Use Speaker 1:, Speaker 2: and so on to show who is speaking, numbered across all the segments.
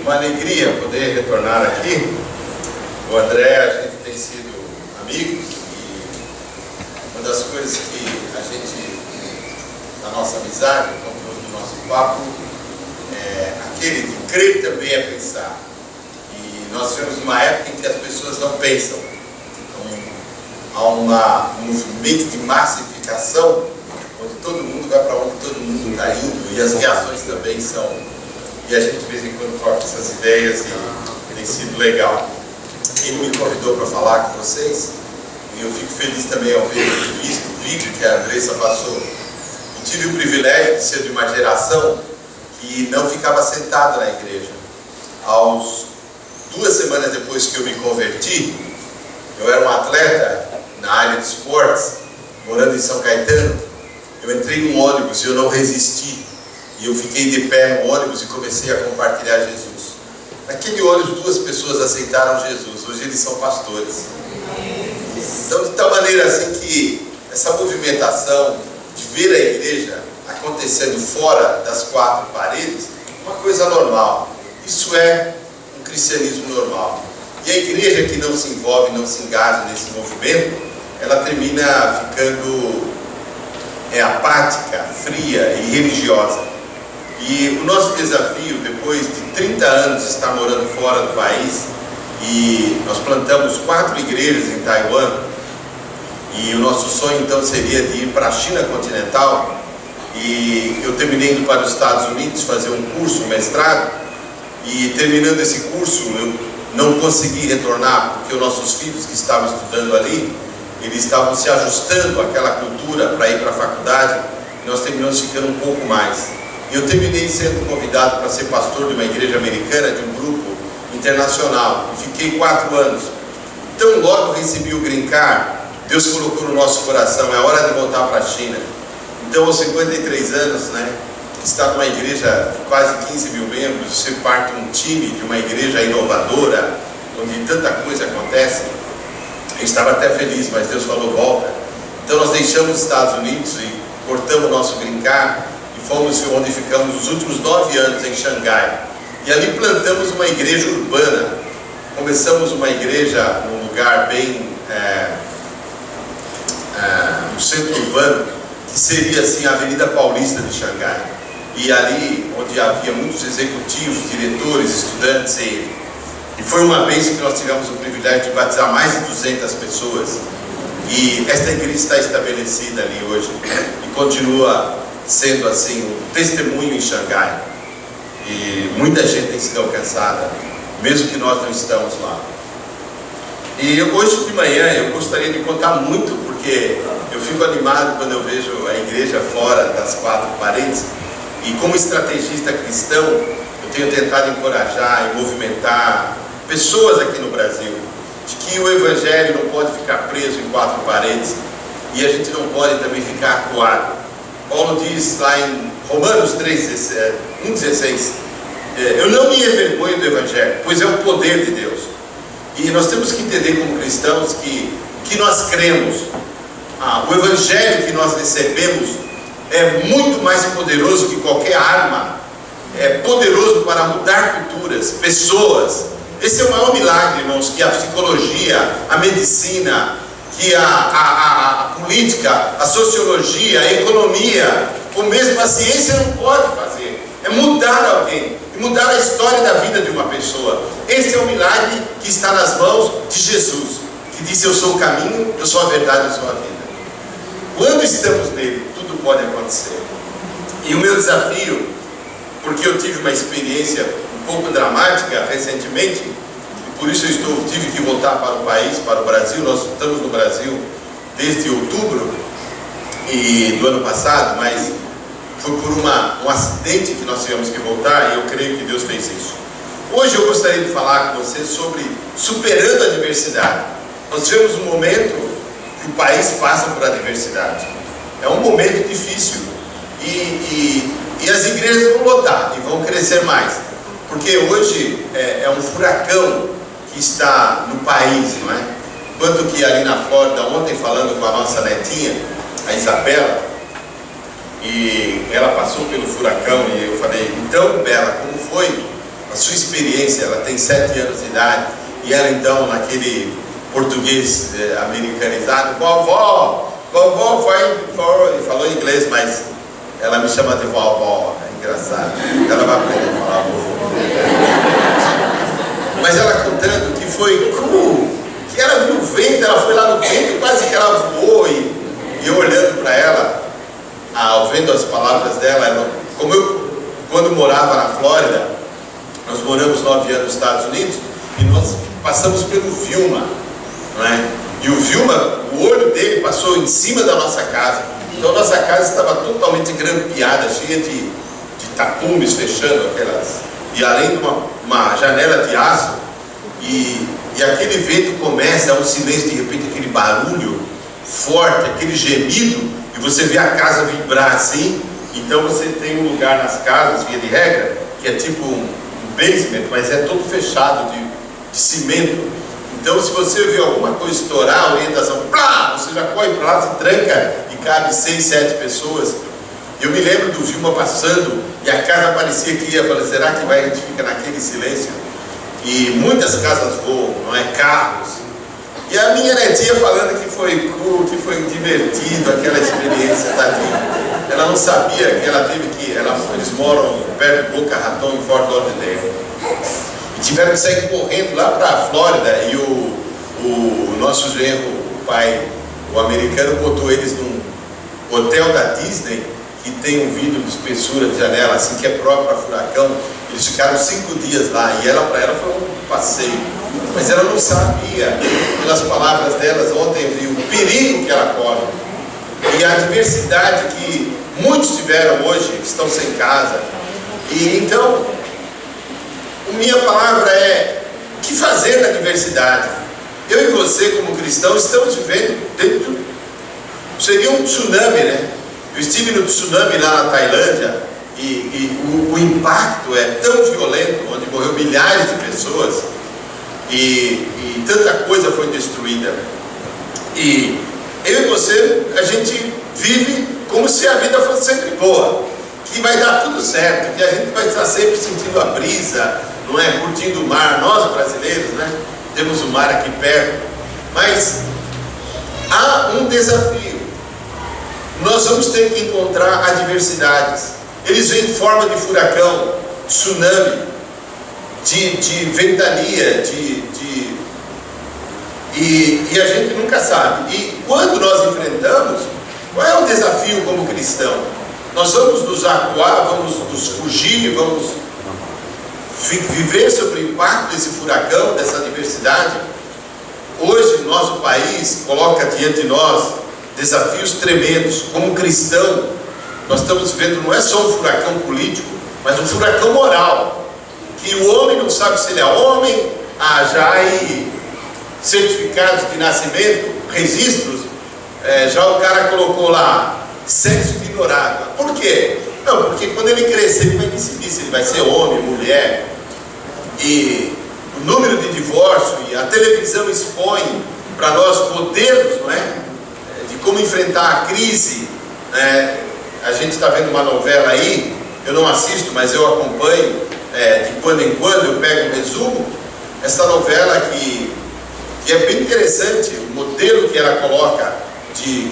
Speaker 1: uma alegria poder retornar aqui. O André, a gente tem sido amigos e uma das coisas que a gente, na nossa amizade, no nosso papo, é aquele de crer também é pensar. E nós vivemos uma época em que as pessoas não pensam. Então, há um movimento de massificação, onde todo mundo vai para onde todo mundo está indo, e as reações também são. E a gente de vez em quando troca essas ideias e tem sido legal. Ele me convidou para falar com vocês, e eu fico feliz também ao ver o vídeo que a Andressa passou. Eu tive o privilégio de ser de uma geração que não ficava sentado na igreja. 2 semanas depois que eu me converti, eu era um atleta na área de esportes, morando em São Caetano. Eu entrei num ônibus e eu não resisti. E eu fiquei de pé no ônibus e comecei a compartilhar Jesus. Naquele ônibus 2 pessoas aceitaram Jesus. Hoje eles são pastores. Então, de tal maneira assim que essa movimentação de ver a igreja acontecendo fora das 4 paredes é uma coisa normal. Isso é um cristianismo normal. E a igreja que não se envolve, não se engaja nesse movimento, ela termina ficando apática, fria e religiosa. E o nosso desafio, depois de 30 anos de estar morando fora do país, e nós plantamos 4 igrejas em Taiwan, e o nosso sonho então seria de ir para a China continental, e eu terminei indo para os Estados Unidos fazer um curso, um mestrado, e terminando esse curso eu não consegui retornar, porque os nossos filhos que estavam estudando ali, eles estavam se ajustando àquela cultura para ir para a faculdade, e nós terminamos ficando um pouco mais. E eu terminei sendo convidado para ser pastor de uma igreja americana, de um grupo internacional, e fiquei 4 anos. Então logo recebi o Green Card, Deus colocou no nosso coração, é hora de voltar para a China. Então aos 53 anos, estar numa igreja de quase 15 mil membros, ser parte de um time de uma igreja inovadora, onde tanta coisa acontece, eu estava até feliz, mas Deus falou, volta. Então nós deixamos os Estados Unidos e cortamos o nosso Green Card, e fomos onde ficamos os últimos 9 anos, em Xangai. E ali plantamos uma igreja urbana. Começamos uma igreja num lugar bem no centro urbano, que seria assim a Avenida Paulista de Xangai. E ali onde havia muitos executivos, diretores, estudantes, e foi uma vez que nós tivemos o privilégio de batizar mais de 200 pessoas. E esta igreja está estabelecida ali hoje e continua sendo assim um testemunho em Xangai. E muita gente tem sido alcançada, mesmo que nós não estamos lá. E hoje de manhã eu gostaria de contar muito, porque eu fico animado quando eu vejo a igreja fora das 4 paredes. E como estrategista cristão, eu tenho tentado encorajar e movimentar pessoas aqui no Brasil, de que o Evangelho não pode ficar preso em 4 paredes, e a gente não pode também ficar acuado. Paulo diz lá em Romanos 1,16, eu não me envergonho do Evangelho, pois é o poder de Deus. E nós temos que entender como cristãos que nós cremos. O Evangelho que nós recebemos é muito mais poderoso que qualquer arma. É poderoso para mudar culturas, pessoas. Esse é o maior milagre, irmãos, que a psicologia, a medicina, que a política, a sociologia, a economia, ou mesmo a ciência não pode fazer. É mudar alguém, e mudar a história da vida de uma pessoa. Esse é o milagre que está nas mãos de Jesus, que disse, eu sou o caminho, eu sou a verdade, eu sou a vida. Quando estamos nele, tudo pode acontecer. E o meu desafio, porque eu tive uma experiência um pouco dramática recentemente, e por isso eu tive que voltar para o país, para o Brasil. Nós estamos no Brasil desde outubro do ano passado, mas foi por um acidente que nós tivemos que voltar, e eu creio que Deus fez isso. Hoje eu gostaria de falar com vocês sobre superando a adversidade. Nós tivemos um momento que o país passa por adversidade. É um momento difícil, e as igrejas vão lotar e vão crescer mais, porque hoje é um furacão que está no país, não é? Enquanto que ali na Flórida, ontem falando com a nossa netinha, a Isabela, e ela passou pelo furacão, e eu falei, então Bela, como foi a sua experiência. Ela tem 7 anos de idade, e ela então, naquele português americanizado, vovó, falou em inglês, mas ela me chama de vovó, é engraçado, ela vai aprender a falar vovó. Mas ela contando que foi cool, que ela viu o vento, ela foi lá no vento, quase que ela voou, e eu olhando para ela, ouvindo as palavras dela, como eu, quando morava na Flórida, nós moramos 9 anos nos Estados Unidos, e nós passamos pelo Vilma, não é? E o Vilma, o olho dele passou em cima da nossa casa, então a nossa casa estava totalmente grampeada, cheia de tapumes fechando aquelas, e além de uma janela de aço, e aquele vento começa, é um silêncio, de repente aquele barulho forte, aquele gemido, e você vê a casa vibrar assim. Então você tem um lugar nas casas, via de regra, que é tipo um basement, mas é todo fechado de cimento. Então se você vê alguma coisa estourar, a orientação, plá, você já corre para lá, se tranca e cabe 6, 7 pessoas. Eu me lembro do Vilma passando e a casa parecia que ia, eu falei, será que a gente fica naquele silêncio? E muitas casas voam, não é? Carros. E a minha netinha falando que foi cool, que foi divertido aquela experiência, tadinha. Ela não sabia que ela teve que, eles moram perto de Boca Raton, em Fort Lauderdale. E tiveram que sair correndo lá para a Flórida, e o nosso genro, o pai, o americano, botou eles num hotel da Disney, que tem um vidro de espessura de janela, assim, que é próprio para furacão. Eles ficaram 5 dias lá, e para ela foi um passeio. Mas ela não sabia, pelas palavras delas, ontem viu o perigo que ela corre. E a diversidade que muitos tiveram hoje, que estão sem casa. E então, a minha palavra é, o que fazer na diversidade? Eu e você, como cristãos, estamos vivendo dentro, seria um tsunami, né? Eu estive no tsunami lá na Tailândia, e o impacto é tão violento, onde morreu milhares de pessoas, e tanta coisa foi destruída. E eu e você, a gente vive como se a vida fosse sempre boa, que vai dar tudo certo, que a gente vai estar sempre sentindo a brisa, não é? Curtindo o mar. Nós brasileiros, né? Temos o mar aqui perto, mas há um desafio. Nós vamos ter que encontrar adversidades. Eles vêm em forma de furacão, tsunami, de ventania, e a gente nunca sabe. E quando nós enfrentamos, qual é o desafio como cristão? Nós vamos nos acuar, vamos nos fugir, vamos viver sobre o impacto desse furacão, dessa adversidade? Hoje, nosso país coloca diante de nós desafios tremendos. Como cristão, nós estamos vendo, não é só um furacão político, mas um furacão moral, que o homem não sabe se ele é homem. Já aí certificados de nascimento, registros, já o cara colocou lá sexo ignorado. Por quê? Não, porque quando ele crescer ele vai decidir se ele vai ser homem, mulher. E o número de divórcio, e a televisão expõe para nós modelos, não é? De como enfrentar a crise, né? A gente está vendo uma novela aí, eu não assisto, mas eu acompanho, de quando em quando eu pego um resumo. Essa novela que é bem interessante, o modelo que ela coloca de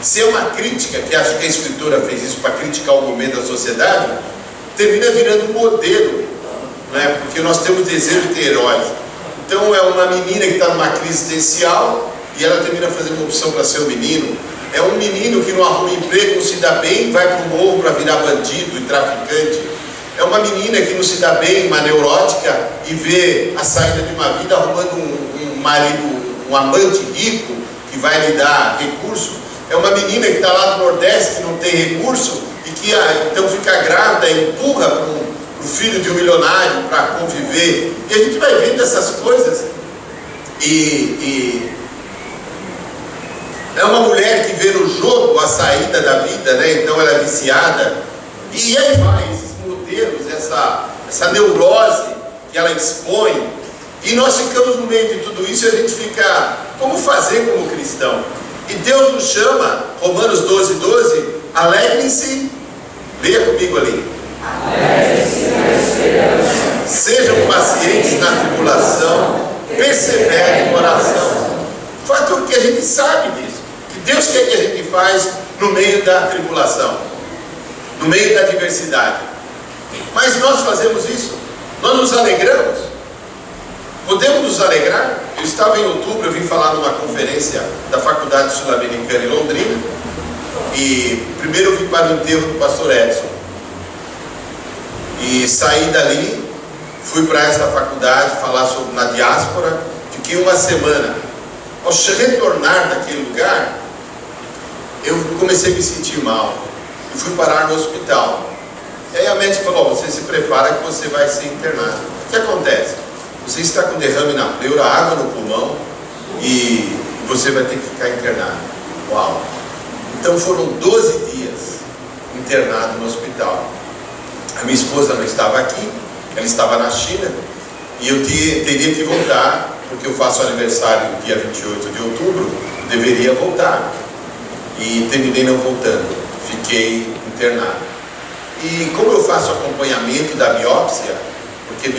Speaker 1: ser uma crítica, que acho que a escritora fez isso para criticar o momento da sociedade, termina virando um modelo, né? Porque nós temos desejo de ter heróis. Então é uma menina que está numa crise existencial e ela termina fazendo uma opção para ser um menino. É um menino que não arruma emprego, não se dá bem, vai para o morro para virar bandido e traficante. É uma menina que não se dá bem, uma neurótica, e vê a saída de uma vida arrumando um marido, um amante rico, que vai lhe dar recurso. É uma menina que está lá no Nordeste, que não tem recurso, e que então fica grávida e empurra para o filho de um milionário para conviver. E a gente vai vendo essas coisas. E é uma mulher que vê no jogo a saída da vida, né? Então ela é viciada. E aí vai, esses modelos, essa neurose que ela expõe. E nós ficamos no meio de tudo isso, e a gente fica, como fazer como cristão? E Deus nos chama, Romanos 12:12, alegrem-se, leia comigo ali. Alegrem-se na esperança. sejam pacientes na tribulação, perseverem em oração. O fato é que a gente sabe disso, que Deus quer que a gente faz no meio da tribulação, no meio da adversidade. Mas nós fazemos isso, nós nos alegramos, podemos nos alegrar. Eu estava em outubro, eu vim falar numa conferência da Faculdade Sul-Americana em Londrina, e primeiro eu vim para o enterro do pastor Edson, e saí dali, fui para essa faculdade falar sobre na diáspora, fiquei uma semana. Ao retornar daquele lugar, eu comecei a me sentir mal e fui parar no hospital. E aí a médica falou: você se prepara que você vai ser internado. O que acontece? Você está com derrame na pleura, água no pulmão e você vai ter que ficar internado. Uau! Então foram 12 dias internado no hospital. A minha esposa não estava aqui, ela estava na China, e eu teria que voltar, porque eu faço aniversário no dia 28 de outubro, eu deveria voltar. E terminei não voltando, fiquei internado. E como eu faço acompanhamento da biópsia, porque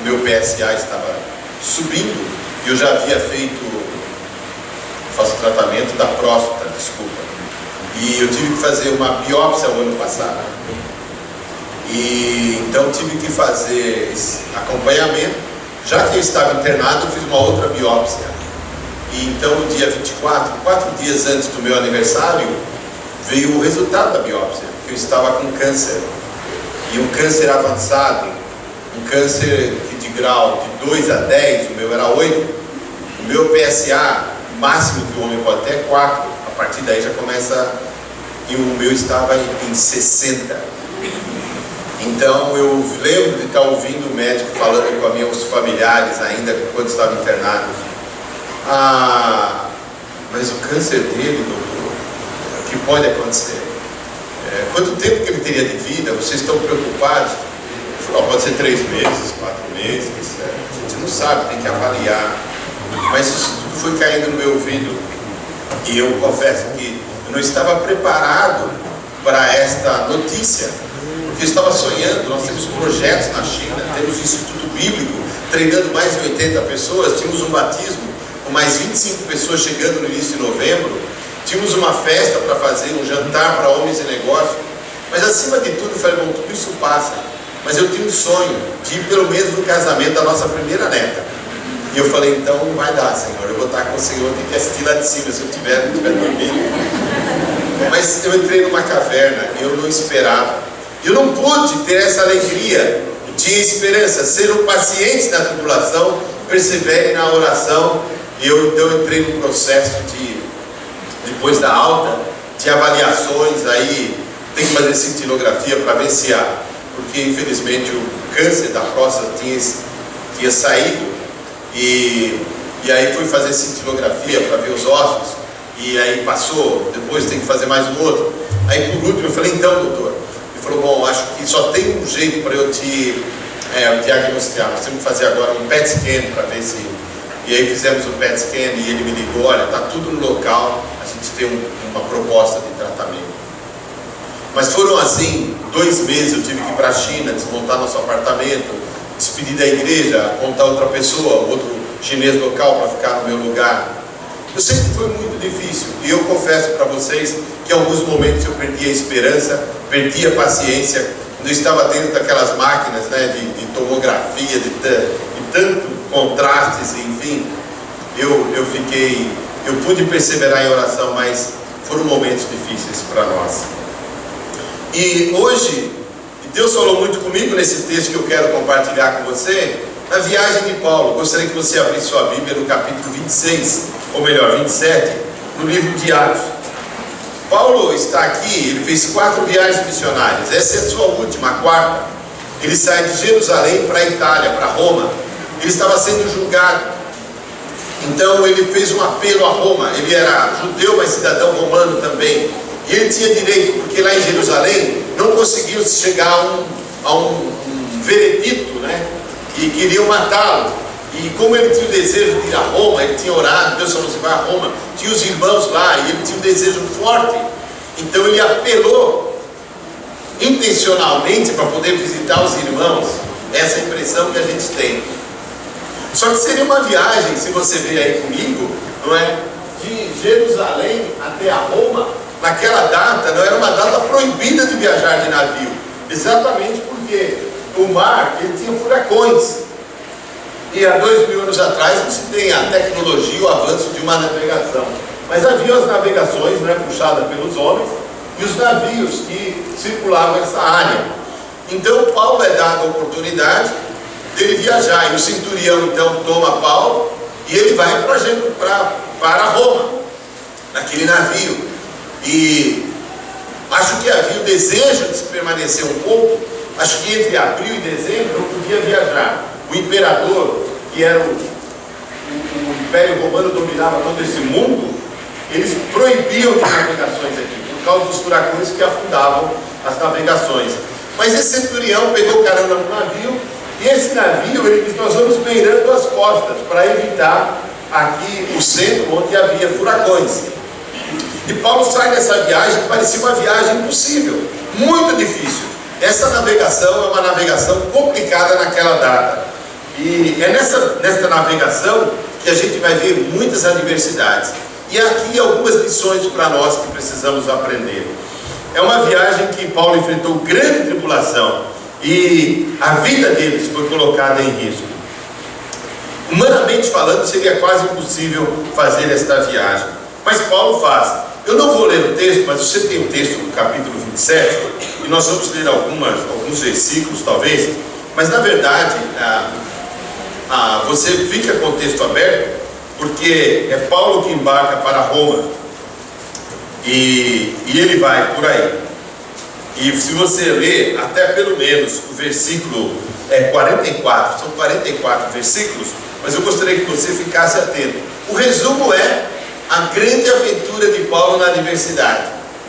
Speaker 1: meu PSA estava subindo, e eu já havia faço tratamento da próstata, desculpa. E eu tive que fazer uma biópsia o ano passado. E então tive que fazer esse acompanhamento. Já que eu estava internado, eu fiz uma outra biópsia. E então no dia 24, 4 dias antes do meu aniversário, veio o resultado da biópsia, que eu estava com câncer. E um câncer avançado, um câncer de grau de 2 a 10, o meu era 8. O meu PSA, máximo que o homem pode ter, é 4. A partir daí já começa, e o meu estava em 60. Então eu lembro de estar ouvindo o médico falando com meus familiares ainda, quando estava internado: mas o câncer dele, doutor, o que pode acontecer? Quanto tempo que ele teria de vida? Vocês estão preocupados? Ele falou: pode ser 3 meses, 4 meses, a gente não sabe, tem que avaliar. Mas isso tudo foi caindo no meu ouvido, e eu confesso que eu não estava preparado para esta notícia, porque eu estava sonhando. Nós temos projetos na China, temos um instituto bíblico treinando mais de 80 pessoas, tínhamos um batismo com mais 25 pessoas chegando no início de novembro, tínhamos uma festa para fazer, um jantar para homens e negócios. Mas acima de tudo eu falei: bom, tudo isso passa, mas eu tinha um sonho de ir pelo menos no casamento da nossa primeira neta. E eu falei: então não vai dar, Senhor, eu vou estar com o Senhor, tem que assistir lá de cima, se eu estiver dormindo. Mas eu entrei numa caverna, eu não esperava. Eu não pude ter essa alegria. Eu tinha esperança. Sejam pacientes na tribulação, perseverem na oração. E eu então entrei num processo depois da alta, de avaliações. Aí tem que fazer cintilografia para ver se porque infelizmente o câncer da próstata tinha saído. E aí fui fazer cintilografia para ver os ossos. E aí passou. Depois tem que fazer mais um outro. Aí por último eu falei: então, doutor. Ele falou: bom, acho que só tem um jeito para eu te diagnosticar. Nós temos que fazer agora um PET scan para ver se... E aí fizemos um PET scan e ele me ligou: olha, está tudo no local, a gente tem uma proposta de tratamento. Mas foram assim, 2 meses. Eu tive que ir para a China, desmontar nosso apartamento, despedir da igreja, apontar outra pessoa, outro chinês local para ficar no meu lugar. Eu sei que foi muito difícil, e eu confesso para vocês que em alguns momentos eu perdi a esperança, perdi a paciência, quando eu estava dentro daquelas máquinas, né, de tomografia, de tanto contrastes, enfim, eu pude perseverar em oração, mas foram momentos difíceis para nós. E hoje, Deus falou muito comigo nesse texto que eu quero compartilhar com você, na viagem de Paulo. Gostaria que você abrisse sua Bíblia no capítulo 26, ou melhor, 27, no livro de Atos. Paulo está aqui, ele fez 4 viagens missionárias, essa é a sua última, a 4ª. Ele sai de Jerusalém para a Itália, para Roma. Ele estava sendo julgado, então ele fez um apelo a Roma. Ele era judeu, mas cidadão romano também, e ele tinha direito, porque lá em Jerusalém não conseguiu chegar a um veredito, né? E queriam matá-lo. E como ele tinha o desejo de ir a Roma, ele tinha orado, Deus falou: você vai a Roma, tinha os irmãos lá, e ele tinha um desejo forte. Então ele apelou intencionalmente para poder visitar os irmãos. essa impressão que a gente tem. Só que seria uma viagem, se você ver aí comigo, não é? De Jerusalém até a Roma, naquela data, não era uma data proibida de viajar de navio, exatamente porque o mar, ele tinha furacões, e há 2000 anos atrás não se tem a tecnologia, o avanço de uma navegação, mas havia as navegações, né, puxadas pelos homens, e os navios que circulavam essa área. Então Paulo é dado a oportunidade dele viajar, e o centurião então toma Paulo, e ele vai para Roma, naquele navio, e acho que havia o desejo de se permanecer um pouco. Acho que entre abril e dezembro não podia viajar. O imperador, que era o Império Romano, dominava todo esse mundo, eles proibiam as navegações aqui, por causa dos furacões que afundavam as navegações. Mas esse centurião pegou carona no navio, e esse navio, ele disse, nós vamos beirando as costas, para evitar aqui o centro onde havia furacões. E Paulo sai dessa viagem, que parecia uma viagem impossível, muito difícil. Essa navegação é uma navegação complicada naquela data. E é nessa navegação que a gente vai ver muitas adversidades. E aqui algumas lições para nós que precisamos aprender. É uma viagem que Paulo enfrentou grande tribulação, e a vida deles foi colocada em risco. Humanamente falando, seria quase impossível fazer esta viagem, mas Paulo faz. Eu não vou ler o texto, mas você tem o texto do capítulo 27, e nós vamos ler alguns versículos talvez, mas na verdade você fica com o texto aberto, porque é Paulo que embarca para Roma, e ele vai por aí. E se você ler até pelo menos o versículo 44, são 44 versículos, mas eu gostaria que você ficasse atento. O resumo é a grande aventura de Paulo na adversidade,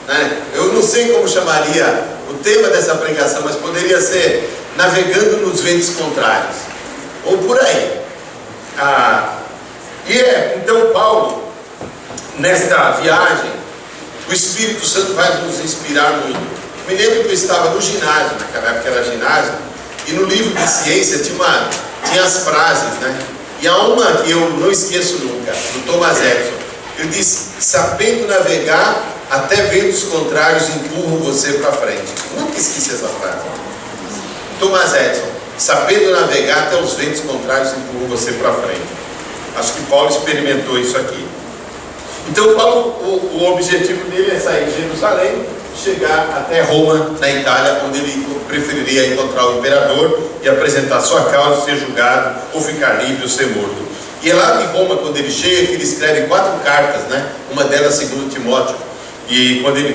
Speaker 1: né? Eu não sei como chamaria o tema dessa pregação, mas poderia ser navegando nos ventos contrários, ou por aí. Então Paulo, nesta viagem, o Espírito Santo vai nos inspirar muito. Me lembro que eu estava no ginásio, naquela época era ginásio, e no livro de ciência tinha as frases, né? E há uma que eu não esqueço nunca, do Thomas Edison. Ele diz: sabendo navegar, até ventos contrários empurram você para frente. Nunca esqueci essa frase. Thomas Edison: sabendo navegar, até os ventos contrários empurram você para frente. Acho que Paulo experimentou isso aqui. Então Paulo, o objetivo dele é sair de Jerusalém, chegar até Roma, na Itália, onde ele preferiria encontrar o imperador e apresentar sua causa, ser julgado, ou ficar livre ou ser morto. E é lá de Roma, quando ele chega, que ele escreve 4 cartas, né? Uma delas segundo Timóteo,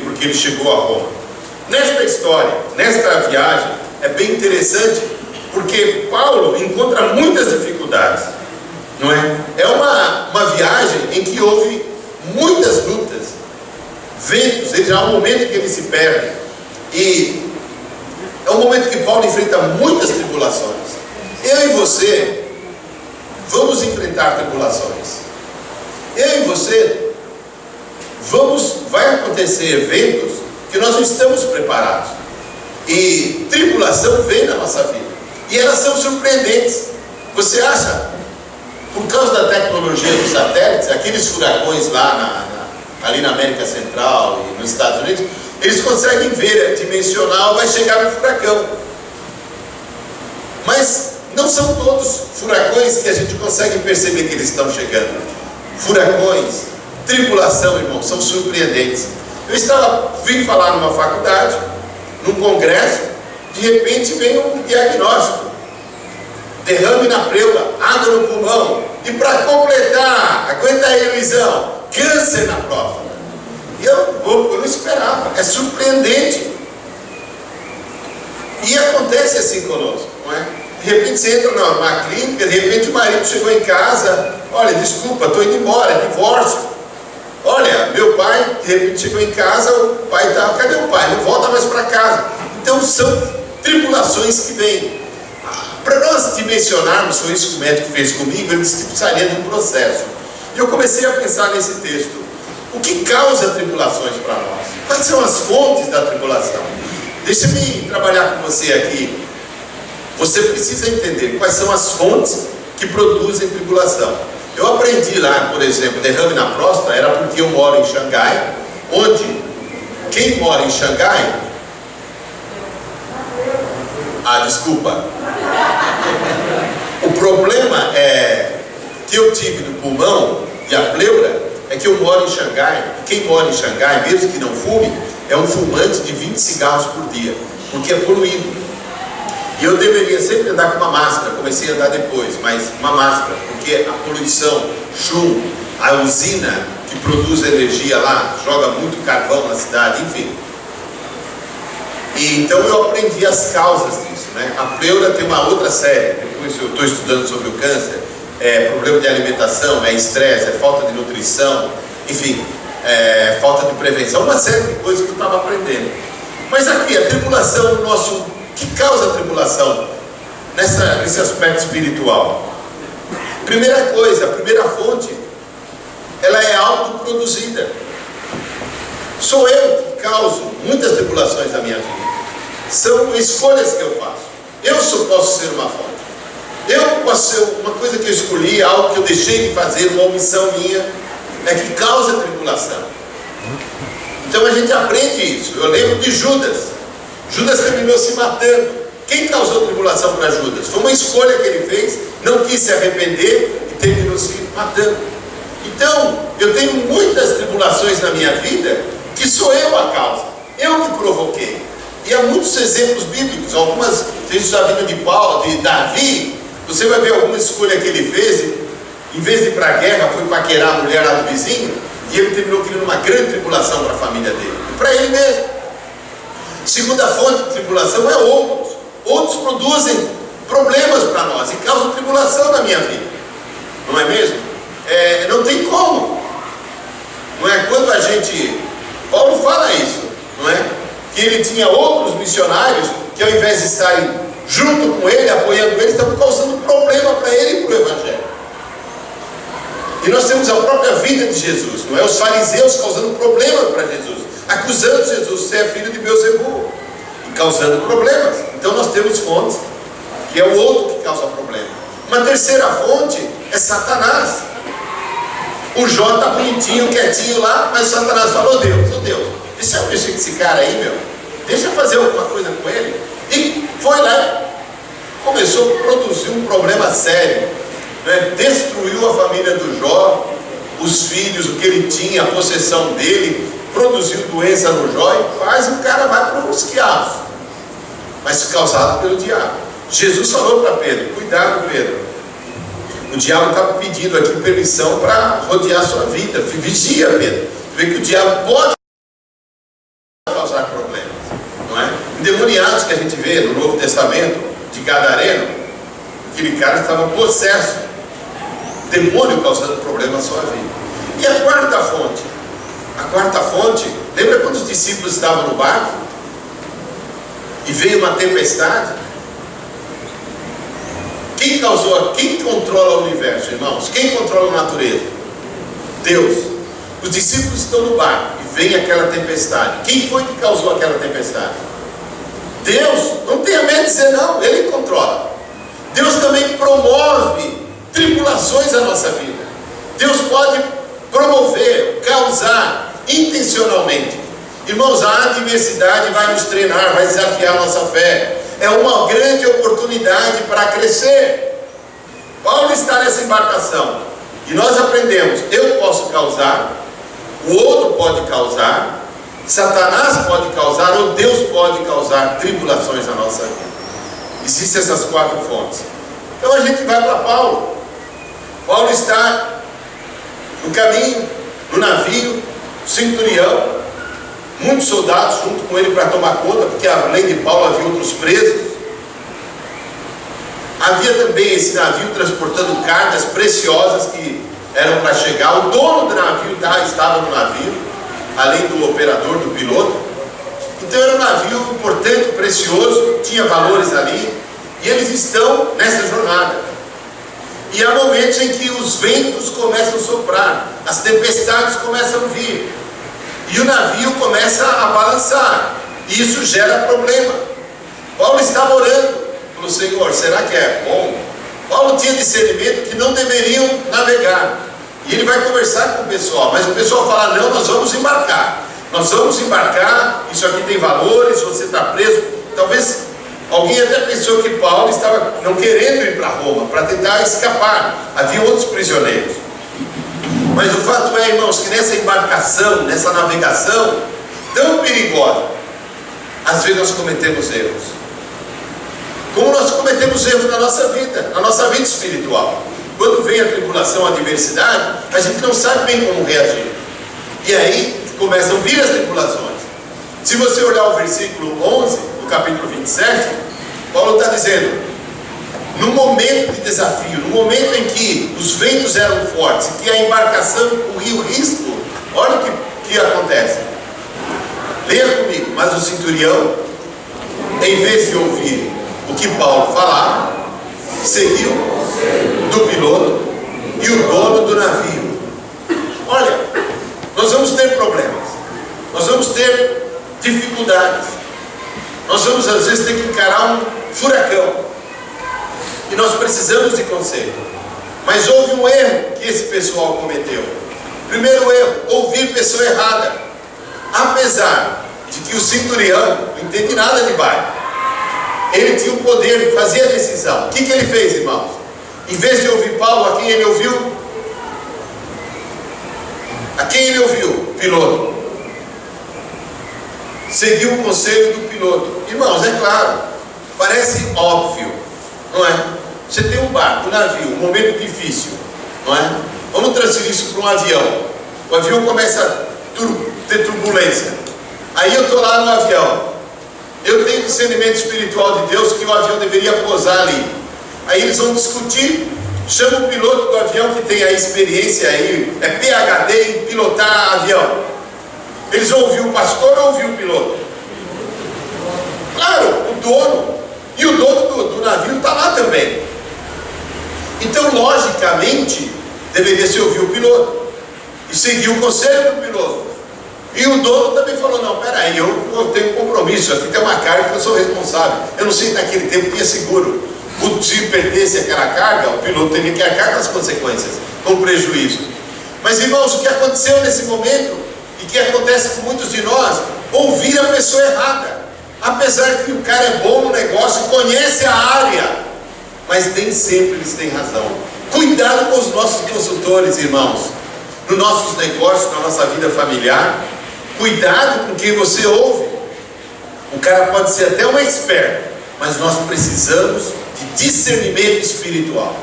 Speaker 1: porque ele chegou a Roma. Nesta história, nesta viagem, é bem interessante, porque Paulo encontra muitas dificuldades, não é? É uma viagem em que houve muitas lutas, ventos. Já há um momento que ele se perde, e é um momento que Paulo enfrenta muitas tribulações. Eu e você vamos enfrentar tribulações. Eu e você vai acontecer eventos que nós não estamos preparados, e tribulação vem na nossa vida, e elas são surpreendentes. Você acha, por causa da tecnologia dos satélites, aqueles furacões lá ali na América Central e nos Estados Unidos, eles conseguem ver, dimensional, vai chegar no furacão. Mas não são todos furacões que a gente consegue perceber que eles estão chegando. Furacões, tribulação, irmão, são surpreendentes. Eu vim falar numa faculdade, num congresso, de repente vem um diagnóstico: derrame na pleura, água no pulmão, e para completar, aguenta aí, Luizão, câncer na próstata. E eu não esperava, é surpreendente. E acontece assim conosco, não é? De repente você entra numa clínica, de repente o marido chegou em casa: olha, desculpa, estou indo embora, divórcio. Olha, meu pai, de repente chegou em casa, o pai está, cadê o pai? Não volta mais para casa. Então são tribulações que vêm. Para nós dimensionarmos, foi isso que o médico fez comigo, ele disse que precisaria de um processo. E eu comecei a pensar nesse texto: o que causa tribulações para nós? Quais são as fontes da tribulação? Deixa-me trabalhar com você aqui. Você precisa entender quais são as fontes que produzem tribulação. Eu aprendi lá, por exemplo, derrame na próstata, era porque eu moro em Xangai, onde quem mora em Xangai... desculpa. O problema que eu tive no pulmão e a pleura é que eu moro em Xangai. Quem mora em Xangai, mesmo que não fume, é um fumante de 20 cigarros por dia, porque é poluído. E eu deveria sempre andar com uma máscara, comecei a andar depois, mas uma máscara, porque a poluição, chum, a usina que produz energia lá, joga muito carvão na cidade, enfim. E então eu aprendi as causas disso, né? A pleura tem uma outra série, depois eu estou estudando sobre o câncer, problema de alimentação, estresse, falta de nutrição, enfim, falta de prevenção, uma série de coisas que eu estava aprendendo. Mas aqui, a tribulação, o que causa a tribulação nesse aspecto espiritual? Primeira coisa, a primeira fonte, ela é autoproduzida. Sou eu que causo muitas tribulações na minha vida. São escolhas que eu faço. Eu posso ser uma fonte. Eu posso ser uma coisa que eu escolhi, algo que eu deixei de fazer, uma omissão minha, que causa tribulação. Então a gente aprende isso. Eu lembro de Judas. Judas terminou se matando. Quem causou tribulação para Judas? Foi uma escolha que ele fez, não quis se arrepender e terminou se matando. Então, eu tenho muitas tribulações na minha vida que sou eu a causa, eu que provoquei. E há muitos exemplos bíblicos, algumas vezes da vida de Paulo, de Davi. Você vai ver alguma escolha que ele fez, em vez de ir para a guerra, foi paquerar a mulher lá do vizinho, e ele terminou criando uma grande tribulação para a família dele, e para ele mesmo. Segunda fonte de tribulação é outros. Outros produzem problemas para nós e causam tribulação na minha vida, não é mesmo? Não tem como, não é? Quando a gente... Paulo fala isso, não é? Que ele tinha outros missionários que, ao invés de estarem junto com ele, apoiando ele, estavam causando problema para ele e para o Evangelho. E nós temos a própria vida de Jesus, não é? Os fariseus causando problema para Jesus, acusando Jesus de ser filho de Beelzebul e causando problemas. Então nós temos fontes, que é o outro que causa problema. Uma terceira fonte é Satanás. O Jó está bonitinho, quietinho lá, mas Satanás falou: Deus, deixa eu mexer com esse cara aí, meu, deixa eu fazer alguma coisa com ele. E foi lá, começou a produzir um problema sério, né? Destruiu a família do Jó, os filhos, o que ele tinha, a possessão dele, produziu doença no Jó, e quase o cara vai para os quiabos, mas causado pelo diabo. Jesus falou para Pedro: cuidado, Pedro, o diabo estava pedindo aqui permissão para rodear a sua vida, vigia, Pedro. Vê que o diabo pode causar problemas, não é? Endemoniados que a gente vê no Novo Testamento, de Gadareno, aquele cara estava possesso, demônio causando problema na sua vida. E a quarta fonte? A quarta fonte, lembra quando os discípulos estavam no barco e veio uma tempestade? Quem controla o universo, irmãos? Quem controla a natureza? Deus. Os discípulos estão no barco e vem aquela tempestade. Quem foi que causou aquela tempestade? Deus. Não tenha medo de dizer não, Ele controla. Deus também promove tribulações na nossa vida. Deus pode promover, causar intencionalmente. Irmãos, a adversidade vai nos treinar, vai desafiar a nossa fé. É uma grande oportunidade para crescer. Paulo está nessa embarcação e nós aprendemos: eu posso causar, o outro pode causar, Satanás pode causar, ou Deus pode causar tribulações na nossa vida. Existem essas quatro fontes. Então a gente vai para Paulo. Paulo está no caminho, no navio, centurião, muitos soldados junto com ele para tomar conta, porque além de Paulo havia outros presos. Havia também esse navio transportando cargas preciosas que eram para chegar. O dono do navio estava no navio, além do operador, do piloto. Então era um navio importante, precioso, tinha valores ali, e eles estão nessa jornada. E há momentos em que os ventos começam a soprar, as tempestades começam a vir, e o navio começa a balançar, e isso gera problema. Paulo estava orando, falou: Senhor, será que é bom? Paulo tinha discernimento que não deveriam navegar. E ele vai conversar com o pessoal, mas o pessoal fala: não, nós vamos embarcar. Nós vamos embarcar, isso aqui tem valores, você está preso. Talvez alguém até pensou que Paulo estava não querendo ir para Roma, para tentar escapar. Havia outros prisioneiros. Mas o fato é, irmãos, que nessa embarcação, nessa navegação tão perigosa, às vezes nós cometemos erros. Como nós cometemos erros na nossa vida espiritual. Quando vem a tribulação, a adversidade, a gente não sabe bem como reagir. E aí começam a vir as tribulações. Se você olhar o versículo 11 do capítulo 27, Paulo está dizendo: no momento de desafio, no momento em que os ventos eram fortes, que a embarcação corria o risco, olha o que acontece. Leia comigo. Mas o centurião, em vez de ouvir o que Paulo falava, seguiu do piloto e o dono do navio. Olha, nós vamos ter problemas, nós vamos ter dificuldades, nós vamos às vezes ter que encarar um furacão, e nós precisamos de conselho. Mas houve um erro que esse pessoal cometeu. Primeiro erro: ouvir pessoa errada. Apesar de que o centurião não entende nada de barco, ele tinha o poder de fazer a decisão. O que ele fez, irmãos? Em vez de ouvir Paulo, a quem ele ouviu? A quem ele ouviu? O piloto. Seguiu o conselho do piloto. Irmãos, é claro, parece óbvio, não é? Você tem um barco, um navio, um momento difícil, não é? Vamos transferir isso para um avião. O avião começa a ter turbulência. Aí eu estou lá no avião. Eu tenho discernimento espiritual de Deus que o avião deveria pousar ali. Aí eles vão discutir. Chama o piloto do avião que tem a experiência aí, é PhD em pilotar avião. Eles vão ouvir o pastor ou ouvir o piloto? Claro, o dono. E o dono do navio está lá também. Então, logicamente, deveria se ouvir o piloto e seguir o conselho do piloto. E o dono também falou: não, peraí, eu tenho um compromisso, aqui tem uma carga que eu sou responsável. Eu não sei, naquele tempo tinha seguro. Se perdesse aquela carga, o piloto teria que arcar com as consequências, com prejuízo. Mas, irmãos, o que aconteceu nesse momento, e que acontece com muitos de nós, ouvir a pessoa errada. Apesar que o cara é bom no negócio, conhece a área, mas nem sempre eles têm razão. Cuidado com os nossos consultores, irmãos, nos nossos negócios, na nossa vida familiar. Cuidado com quem você ouve. O cara pode ser até um expert, mas nós precisamos de discernimento espiritual.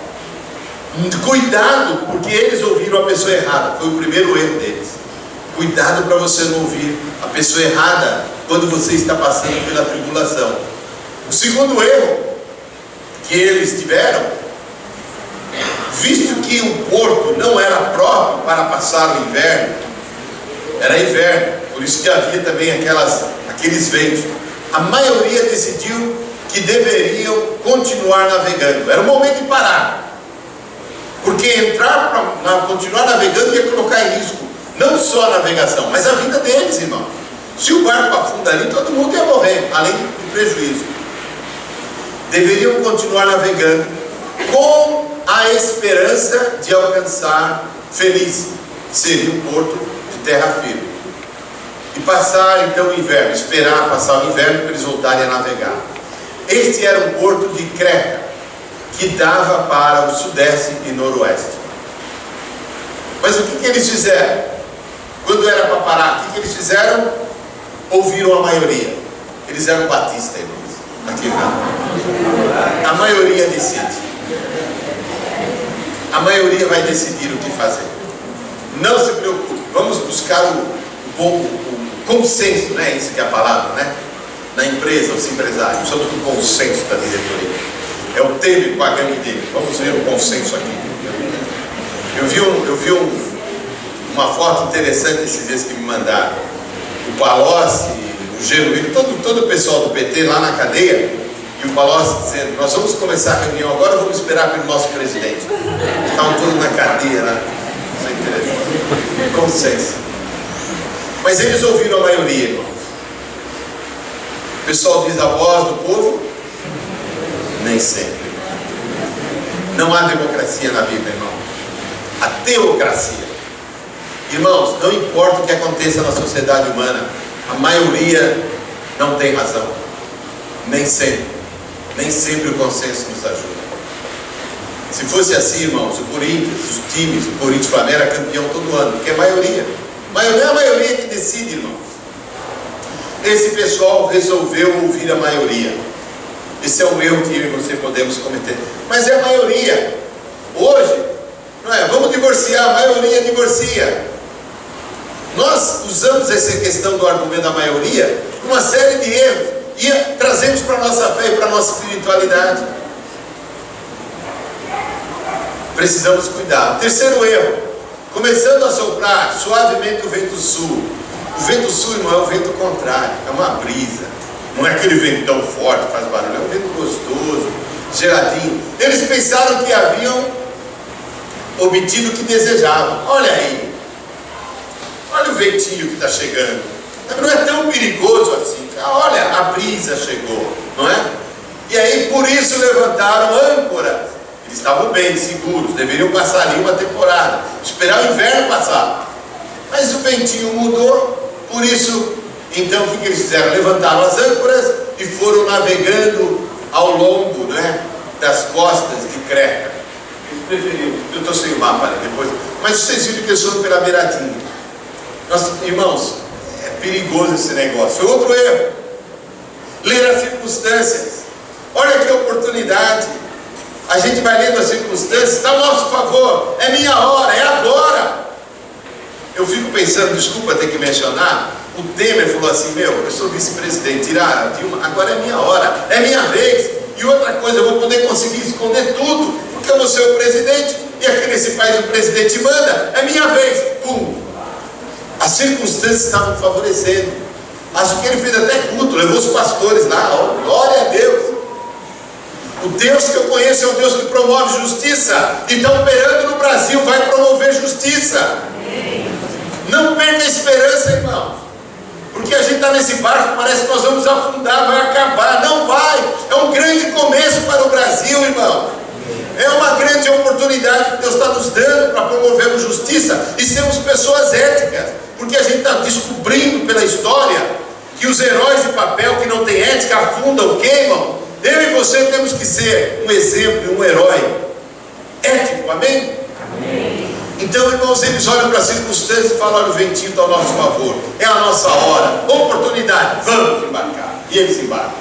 Speaker 1: Cuidado, porque eles ouviram a pessoa errada. Foi o primeiro erro deles. Cuidado para você não ouvir a pessoa errada quando você está passando pela tribulação. O segundo erro que eles tiveram, visto que o porto não era próprio para passar o inverno, era inverno, por isso que havia também aqueles ventos, a maioria decidiu que deveriam continuar navegando. Era o momento de parar, porque continuar navegando ia colocar em risco não só a navegação, mas a vida deles, irmão. Se o barco afunda ali, todo mundo ia morrer, além do prejuízo. Deveriam continuar navegando com a esperança de alcançar Feliz, que seria um porto de terra firme, e passar então o inverno, esperar passar o inverno para eles voltarem a navegar. Este era um porto de Creta, que dava para o sudeste e noroeste. Mas o que eles fizeram? Quando era para parar, o que eles fizeram? Ouviram a maioria. Eles eram batistas, irmãos. Aqui não. A maioria decide. A maioria vai decidir o que fazer. Não se preocupe. Vamos buscar o consenso, né? Isso que é a palavra, né? Na empresa, os empresários, somos do consenso da diretoria. É o Temer com a gangue dele. Vamos ver o consenso aqui. Eu vi uma foto interessante esses dias que me mandaram. O Palocci, o Genuíno, todo o pessoal do PT lá na cadeia, e o Palocci dizendo: nós vamos começar a reunião agora, vamos esperar pelo nosso presidente. Estavam todos na cadeia lá. Isso é interessante. Consenso. Mas eles ouviram a maioria, irmãos. O pessoal diz: a voz do povo Nem sempre. Não há democracia na Bíblia, irmão. Há teocracia. Irmãos, não importa o que aconteça na sociedade humana, a maioria não tem razão. Nem sempre. Nem sempre o consenso nos ajuda. Se fosse assim, irmãos, o Corinthians, os times, o Corinthians Flamengo era campeão todo ano, porque é a maioria. É a maioria que decide, irmãos. Esse pessoal resolveu ouvir a maioria. Esse é um erro que eu e você podemos cometer. Mas é a maioria. Hoje, não é? Vamos divorciar, a maioria divorcia. Nós usamos essa questão do argumento da maioria uma série de erros e trazemos para a nossa fé e para a nossa espiritualidade. Precisamos cuidar. Terceiro erro: começando a soprar suavemente o vento sul. O vento sul não é o vento contrário, é uma brisa. Não é aquele ventão forte que faz barulho, é um vento gostoso, geladinho. Eles pensaram que haviam obtido o que desejavam. Olha aí, olha o ventinho que está chegando. Não é tão perigoso assim. Olha, a brisa chegou, não é? E aí por isso levantaram âncoras. Eles estavam bem, seguros, deveriam passar ali uma temporada, esperar o inverno passar. Mas o ventinho mudou, por isso, então o que eles fizeram? Levantaram as âncoras e foram navegando ao longo, né, das costas de Creta. Eles preferiram, eu estou sem o mapa ali depois, mas vocês viram que eles foram pela beiradinha. Irmãos, é perigoso esse negócio. Outro erro: ler as circunstâncias. Olha que oportunidade. A gente vai lendo as circunstâncias, está ao nosso favor, é minha hora, é agora. Eu fico pensando, desculpa ter que mencionar, o Temer falou assim: eu sou vice-presidente, tirar a Dilma, agora é minha hora, é minha vez. E outra coisa, eu vou poder conseguir esconder tudo, porque eu vou ser o presidente, e aqui nesse país o presidente manda, é minha vez. Pum! As circunstâncias estavam favorecendo. Acho que ele fez até culto, levou os pastores lá, ó, glória a Deus. O Deus que eu conheço é um Deus que promove justiça, e está operando no Brasil, vai promover justiça. Não perca a esperança, irmãos, porque a gente está nesse barco, parece que nós vamos afundar, vai acabar. Não vai, é um grande começo para o Brasil, irmão. É uma grande oportunidade que Deus está nos dando para promovermos justiça e sermos pessoas éticas, porque a gente está descobrindo pela história que os heróis de papel que não têm ética afundam, queimam. Eu e você temos que ser um exemplo, um herói ético, amém? Amém. Então, irmãos, eles olham para as circunstâncias e falam: olha, o ventinho está ao nosso favor, é a nossa hora, oportunidade, vamos embarcar. E eles embarcam.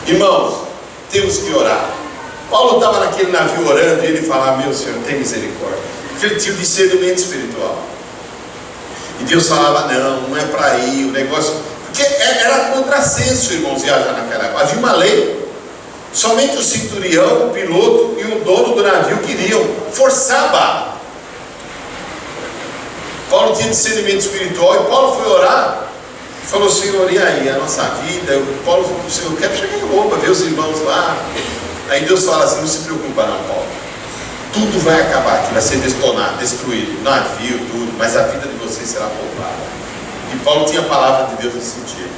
Speaker 1: Irmãos, temos que orar. Paulo estava naquele navio orando e ele falava: meu Senhor, tem misericórdia, porque ele tinha o discernimento espiritual. E Deus falava: não é para ir, o negócio, porque era contrassenso, irmãos, viajar naquela época. Havia uma lei. Somente o centurião, o piloto e o dono do navio queriam forçar a barra. Paulo tinha discernimento espiritual e Paulo foi orar e falou: Senhor, e aí a nossa vida? Paulo falou: Senhor, eu quero chegar em Roma, ver os irmãos lá. Aí Deus fala assim: não se preocupa não, Paulo, tudo vai acabar aqui, vai ser destonado, destruído, navio, tudo, mas a vida de vocês será poupada. E Paulo tinha a palavra de Deus nesse sentido.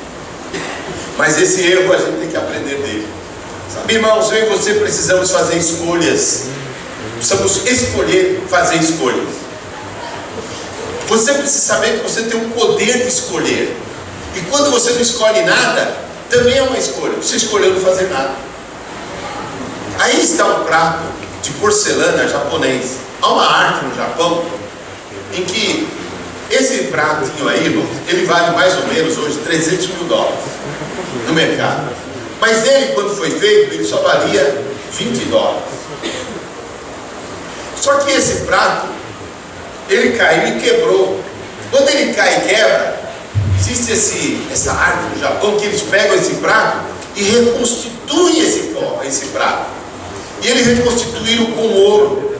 Speaker 1: Mas esse erro a gente tem que aprender dele. Sabe, irmãos, eu e você precisamos fazer escolhas. Precisamos escolher, fazer escolhas. Você precisa saber que você tem um poder de escolher. E quando você não escolhe nada, também é uma escolha. Você escolheu não fazer nada. Aí está um prato de porcelana japonês. Há uma arte no Japão em que esse pratinho aí, irmãos, ele vale mais ou menos hoje $300 mil no mercado. Mas ele, quando foi feito, ele só valia $20. Só que esse prato, ele caiu e quebrou. Quando ele cai e quebra, existe essa arte no Japão que eles pegam esse prato e reconstituem esse prato. E eles reconstituíram com ouro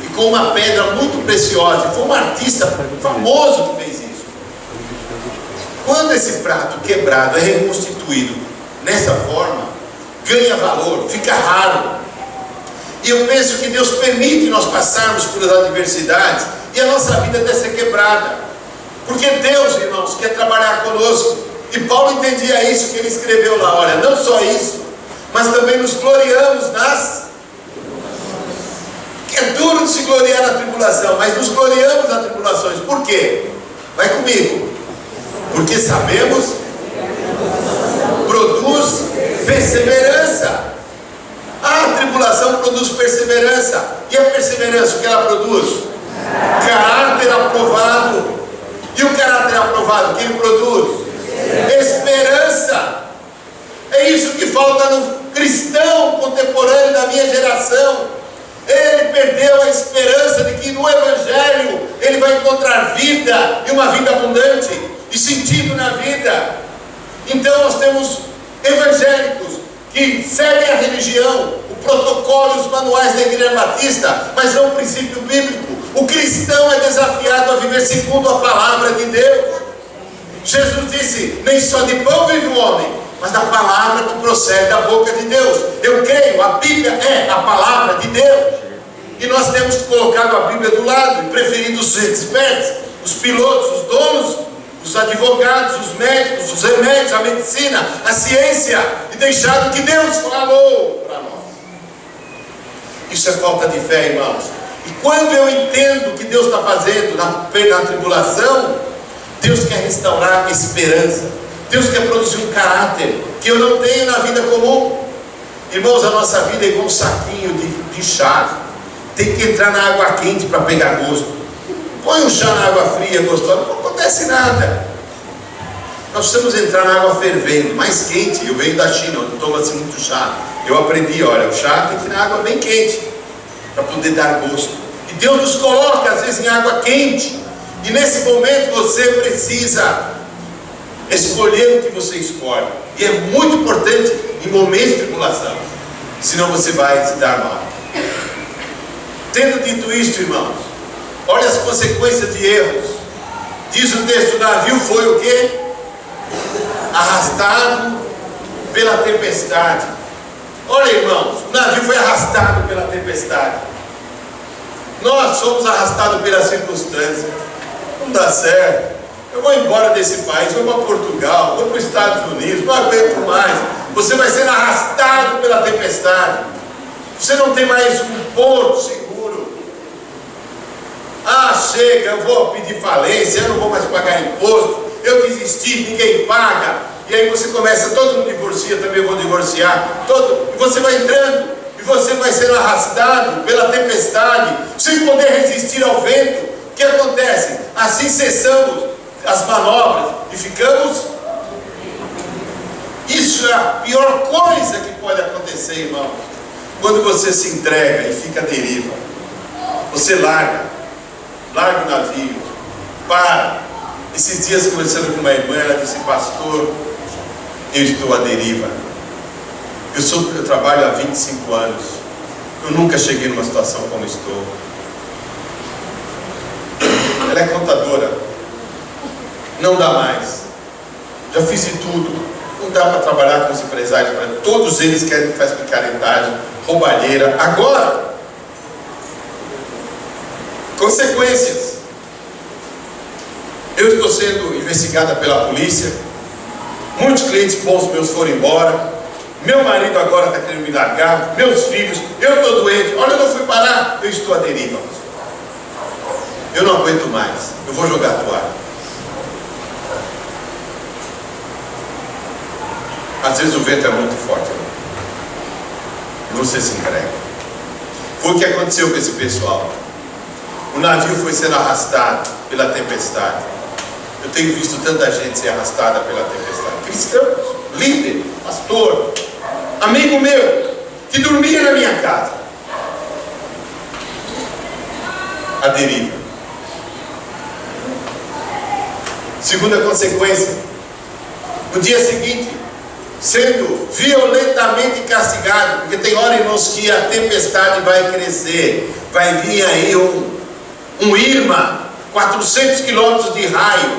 Speaker 1: e com uma pedra muito preciosa. Foi um artista famoso que fez isso. Quando esse prato quebrado é reconstituído nessa forma, ganha valor, fica raro. E eu penso que Deus permite nós passarmos por as adversidades e a nossa vida deve ser quebrada, porque Deus, irmãos, quer trabalhar conosco. E Paulo entendia isso que ele escreveu lá. Olha, não só isso, mas também nos gloriamos nas... É duro de se gloriar na tribulação, mas nos gloriamos nas tribulações. Por quê? Vai comigo. Porque sabemos, produz perseverança. A tribulação produz perseverança. E a perseverança, o que ela produz? Caráter aprovado. E o caráter aprovado, o que ele produz? Esperança. É isso que falta no cristão contemporâneo da minha geração. Ele perdeu a esperança de que no Evangelho ele vai encontrar vida, e uma vida abundante, e sentido na vida. Então nós temos evangélicos que seguem a religião, o protocolo e os manuais da Igreja Batista, mas não o princípio bíblico. O cristão é desafiado a viver segundo a palavra de Deus. Jesus disse: nem só de pão vive o homem, mas da palavra que procede da boca de Deus. Eu creio, a Bíblia é a palavra de Deus. E nós temos colocado a Bíblia do lado, e preferido os experts, os pilotos, os donos, os advogados, os médicos, os remédios, a medicina, a ciência, e deixado que Deus falou para nós. Isso é falta de fé, irmãos. E quando eu entendo o que Deus está fazendo na tribulação, Deus quer restaurar a esperança. Deus quer produzir um caráter que eu não tenho na vida comum. Irmãos, a nossa vida é igual um saquinho de chá. Tem que entrar na água quente para pegar gosto. Põe um chá na água fria gostosa, não acontece nada. Nós precisamos entrar na água fervendo, mais quente. Eu venho da China, onde toma-se muito chá. Eu aprendi, olha, o chá tem que ir na água bem quente, para poder dar gosto. E Deus nos coloca às vezes em água quente. E nesse momento você precisa escolher o que você escolhe. E é muito importante em momentos de tribulação, senão você vai se dar mal. Tendo dito isto, irmãos, olha as consequências de erros. Diz o texto: o navio foi o quê? Arrastado pela tempestade. Olha, irmãos, o navio foi arrastado pela tempestade. Nós somos arrastados pelas circunstâncias. Não dá certo. Eu vou embora desse país, vou para Portugal, vou para os Estados Unidos, não aguento mais. Você vai ser arrastado pela tempestade. Você não tem mais um porto seguro. Ah, chega, eu vou pedir falência, eu não vou mais pagar imposto, eu desisti, ninguém paga. E aí você começa, todo mundo divorcia, também vou divorciar. E você vai entrando, e você vai sendo arrastado pela tempestade, sem poder resistir ao vento. O que acontece? Assim cessamos as manobras e ficamos... Isso é a pior coisa que pode acontecer, irmão. Quando você se entrega e fica à deriva, você larga o navio, para. Esses dias, conversando com uma irmã, ela disse: pastor, eu estou à deriva. Eu trabalho há 25 anos, eu nunca cheguei numa situação como estou. Ela é contadora, não dá mais, já fiz de tudo, não dá para trabalhar com os empresários, todos eles querem que faça picaretagem, roubalheira. Agora, consequências. Eu estou sendo investigada pela polícia. Muitos clientes bons meus foram embora. Meu marido agora está querendo me largar. Meus filhos, eu estou doente. Olha, eu não fui parar. Eu estou à deriva. Eu não aguento mais. Eu vou jogar a toalha. Às vezes o vento é muito forte, e você se entrega. Foi o que aconteceu com esse pessoal. O navio foi sendo arrastado pela tempestade. Eu tenho visto tanta gente ser arrastada pela tempestade. Cristãos, líder, pastor, amigo meu, que dormia na minha casa. A deriva. Segunda consequência: no dia seguinte, sendo violentamente castigado, porque tem hora, irmãos, que a tempestade vai crescer, vai vir aí um Irma, 400 quilômetros de raio,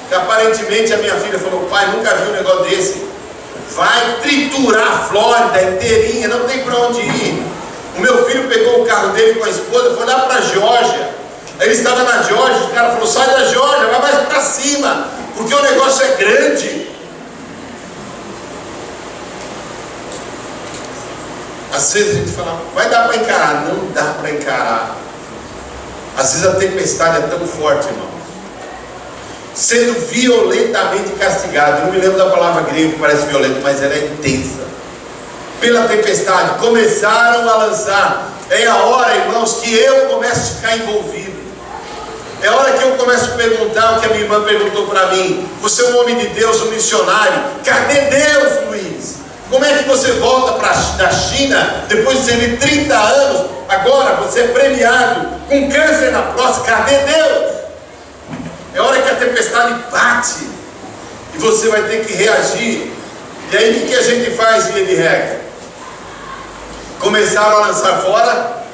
Speaker 1: que aparentemente a minha filha falou: pai, nunca vi um negócio desse, vai triturar a Flórida inteirinha, não tem para onde ir. O meu filho pegou o carro dele com a esposa, foi lá para a Geórgia. Ele estava na Geórgia, o cara falou: sai da Geórgia, vai mais para cima, porque o negócio é grande. Às vezes a gente fala, vai dar para encarar. Não dá para encarar. Às vezes a tempestade é tão forte, irmão. Sendo violentamente castigado. Eu não me lembro da palavra grega que parece violento, mas ela é intensa. Pela tempestade, começaram a lançar. É a hora, irmãos, que eu começo a ficar envolvido. É a hora que eu começo a perguntar o que a minha irmã perguntou para mim. Você é um homem de Deus, um missionário. Cadê Deus, Luiz? Como é que você volta da China depois de ser 30 anos? Agora você é premiado com câncer na próstata. Cadê Deus? É hora que a tempestade bate e você vai ter que reagir. E aí o que a gente faz, via de regra? Começaram a lançar fora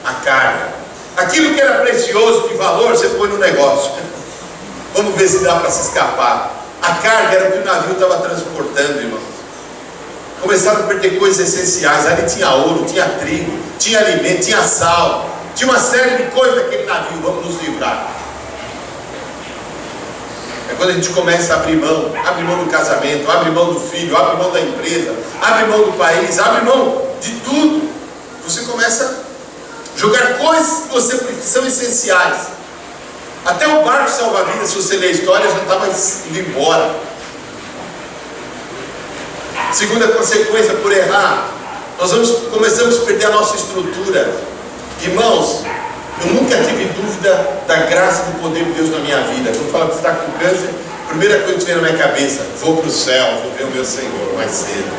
Speaker 1: a carga. Aquilo que era precioso, de valor, você põe no negócio. Vamos ver se dá para se escapar. A carga era o que o navio estava transportando, irmãos. Começaram a perder coisas essenciais. Ali tinha ouro, tinha trigo, tinha alimento, tinha sal. Tinha uma série de coisas naquele navio. Vamos nos livrar. É quando a gente começa a abrir mão do casamento, abre mão do filho, abre mão da empresa, abre mão do país, abre mão de tudo. Você começa a jogar coisas que são essenciais. Até o barco salva-vidas, se você ler a história, já estava indo embora. Segunda consequência, por errar, nós começamos a perder a nossa estrutura. Irmãos, eu nunca tive dúvida da graça e do poder de Deus na minha vida. Quando fala que você está com câncer, a primeira coisa que vem na minha cabeça, vou para o céu, vou ver o meu Senhor mais cedo.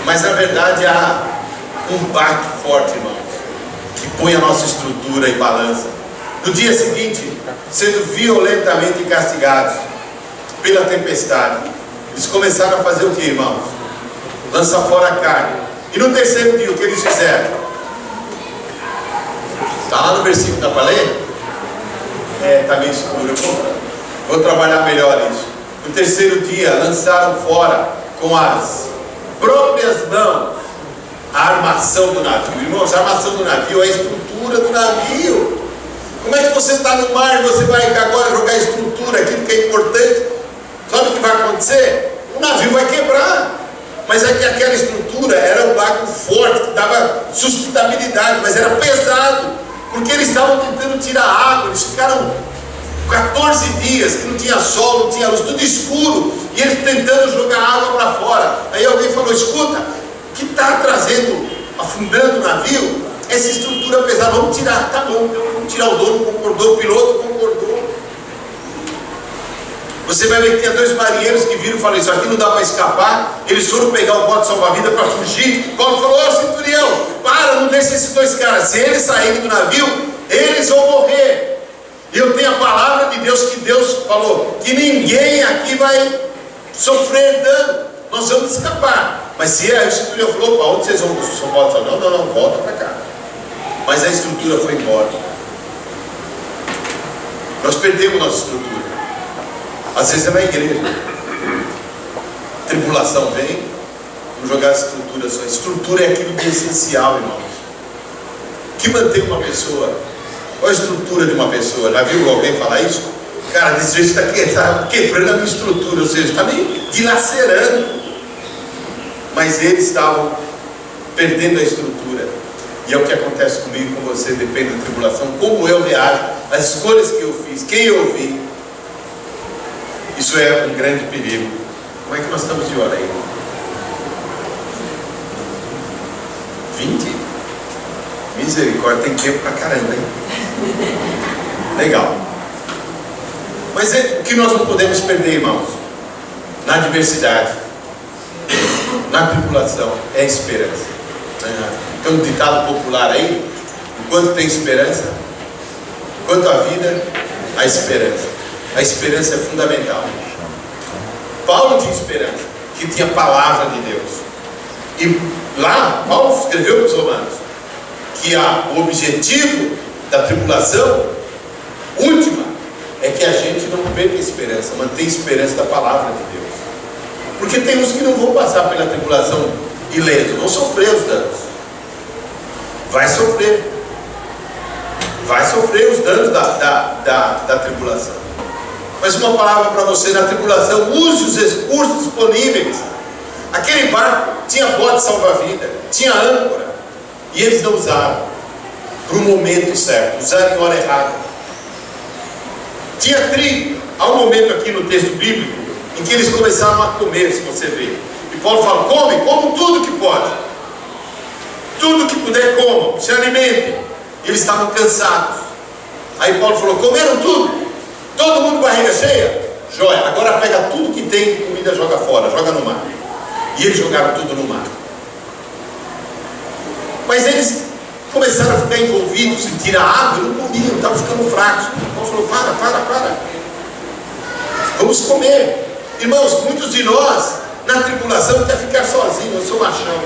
Speaker 1: Mas na verdade há um baque forte, irmãos, que põe a nossa estrutura em balança. No dia seguinte, sendo violentamente castigados pela tempestade, eles começaram a fazer o que, irmãos? Lançar fora a carne. E no terceiro dia, o que eles fizeram? Está lá no versículo, dá para ler? Está meio escuro. Vou trabalhar melhor isso. No terceiro dia, lançaram fora com as próprias mãos a armação do navio. Irmãos, a armação do navio é a estrutura do navio. Como é que você está no mar e você vai agora jogar a estrutura, aquilo que é importante? Sabe o que vai acontecer? O navio vai quebrar. Mas é que aquela estrutura era um barco forte, que dava sustentabilidade, mas era pesado, porque eles estavam tentando tirar água. Eles ficaram 14 dias que não tinha sol, não tinha luz, tudo escuro, e eles tentando jogar água para fora. Aí alguém falou, escuta, o que está trazendo, afundando o navio? Essa estrutura pesada, vamos tirar. Tá bom, vamos tirar. O dono concordou, o piloto concordou. Você vai ver que tem dois marinheiros que viram e falaram, isso aqui não dá para escapar. Eles foram pegar o bote salva-vida para fugir. Paulo falou, ô centurião, para, não deixe esses dois caras. Se eles saírem do navio, eles vão morrer. E eu tenho a palavra de Deus, que Deus falou, que ninguém aqui vai sofrer dano. Nós vamos escapar. Mas se aí o centurião falou, para onde vocês vão com o seu bote salva-vida? Não, volta para cá. Mas a estrutura foi embora. Nós perdemos nossa estrutura. Às vezes é na igreja. Tribulação vem, vamos jogar a estrutura só. Estrutura é aquilo que é essencial, irmãos. Que mantém uma pessoa. Qual a estrutura de uma pessoa? Já viu alguém falar isso? Cara, desse jeito está quebrando a minha estrutura, ou seja, está me dilacerando. Mas eles estavam perdendo a estrutura. E é o que acontece comigo, com você, depende da tribulação. Como eu reajo, as escolhas que eu fiz, quem eu ouvi. Isso é um grande perigo. Como é que nós estamos de hora aí? 20? Misericórdia, tem tempo pra caramba, hein? Legal. Mas o que nós não podemos perder, irmãos? Na adversidade, na tribulação, é a esperança. Tem um ditado popular aí, enquanto tem esperança, enquanto a vida, a esperança. A esperança é fundamental. Paulo tinha esperança, que tinha a palavra de Deus. E lá, Paulo escreveu para os romanos, que o objetivo da tribulação última é que a gente não perca a esperança, mantenha a esperança da palavra de Deus. Porque tem uns que não vão passar pela tribulação ileso, vão sofrer os danos. Vai sofrer os danos da tribulação. Mas uma palavra para você: na tribulação, use os recursos disponíveis. Aquele barco tinha bote salva-vida, tinha âncora, e eles não usaram para o momento certo, usaram em hora errada. Tinha trigo. Há um momento aqui no texto bíblico em que eles começaram a comer, se você ver. E Paulo fala: comam tudo que pode, tudo que puder comam, se alimentem. Eles estavam cansados. Aí Paulo falou: comeram tudo? Todo mundo barriga cheia? Joia, agora pega tudo que tem de comida, joga fora, joga no mar. E eles jogaram tudo no mar. Mas eles começaram a ficar envolvidos em tirar água e não comiam, estavam ficando fracos. Paulo falou: para, vamos comer. Irmãos, muitos de nós na tribulação quer ficar sozinho. Eu sou machão,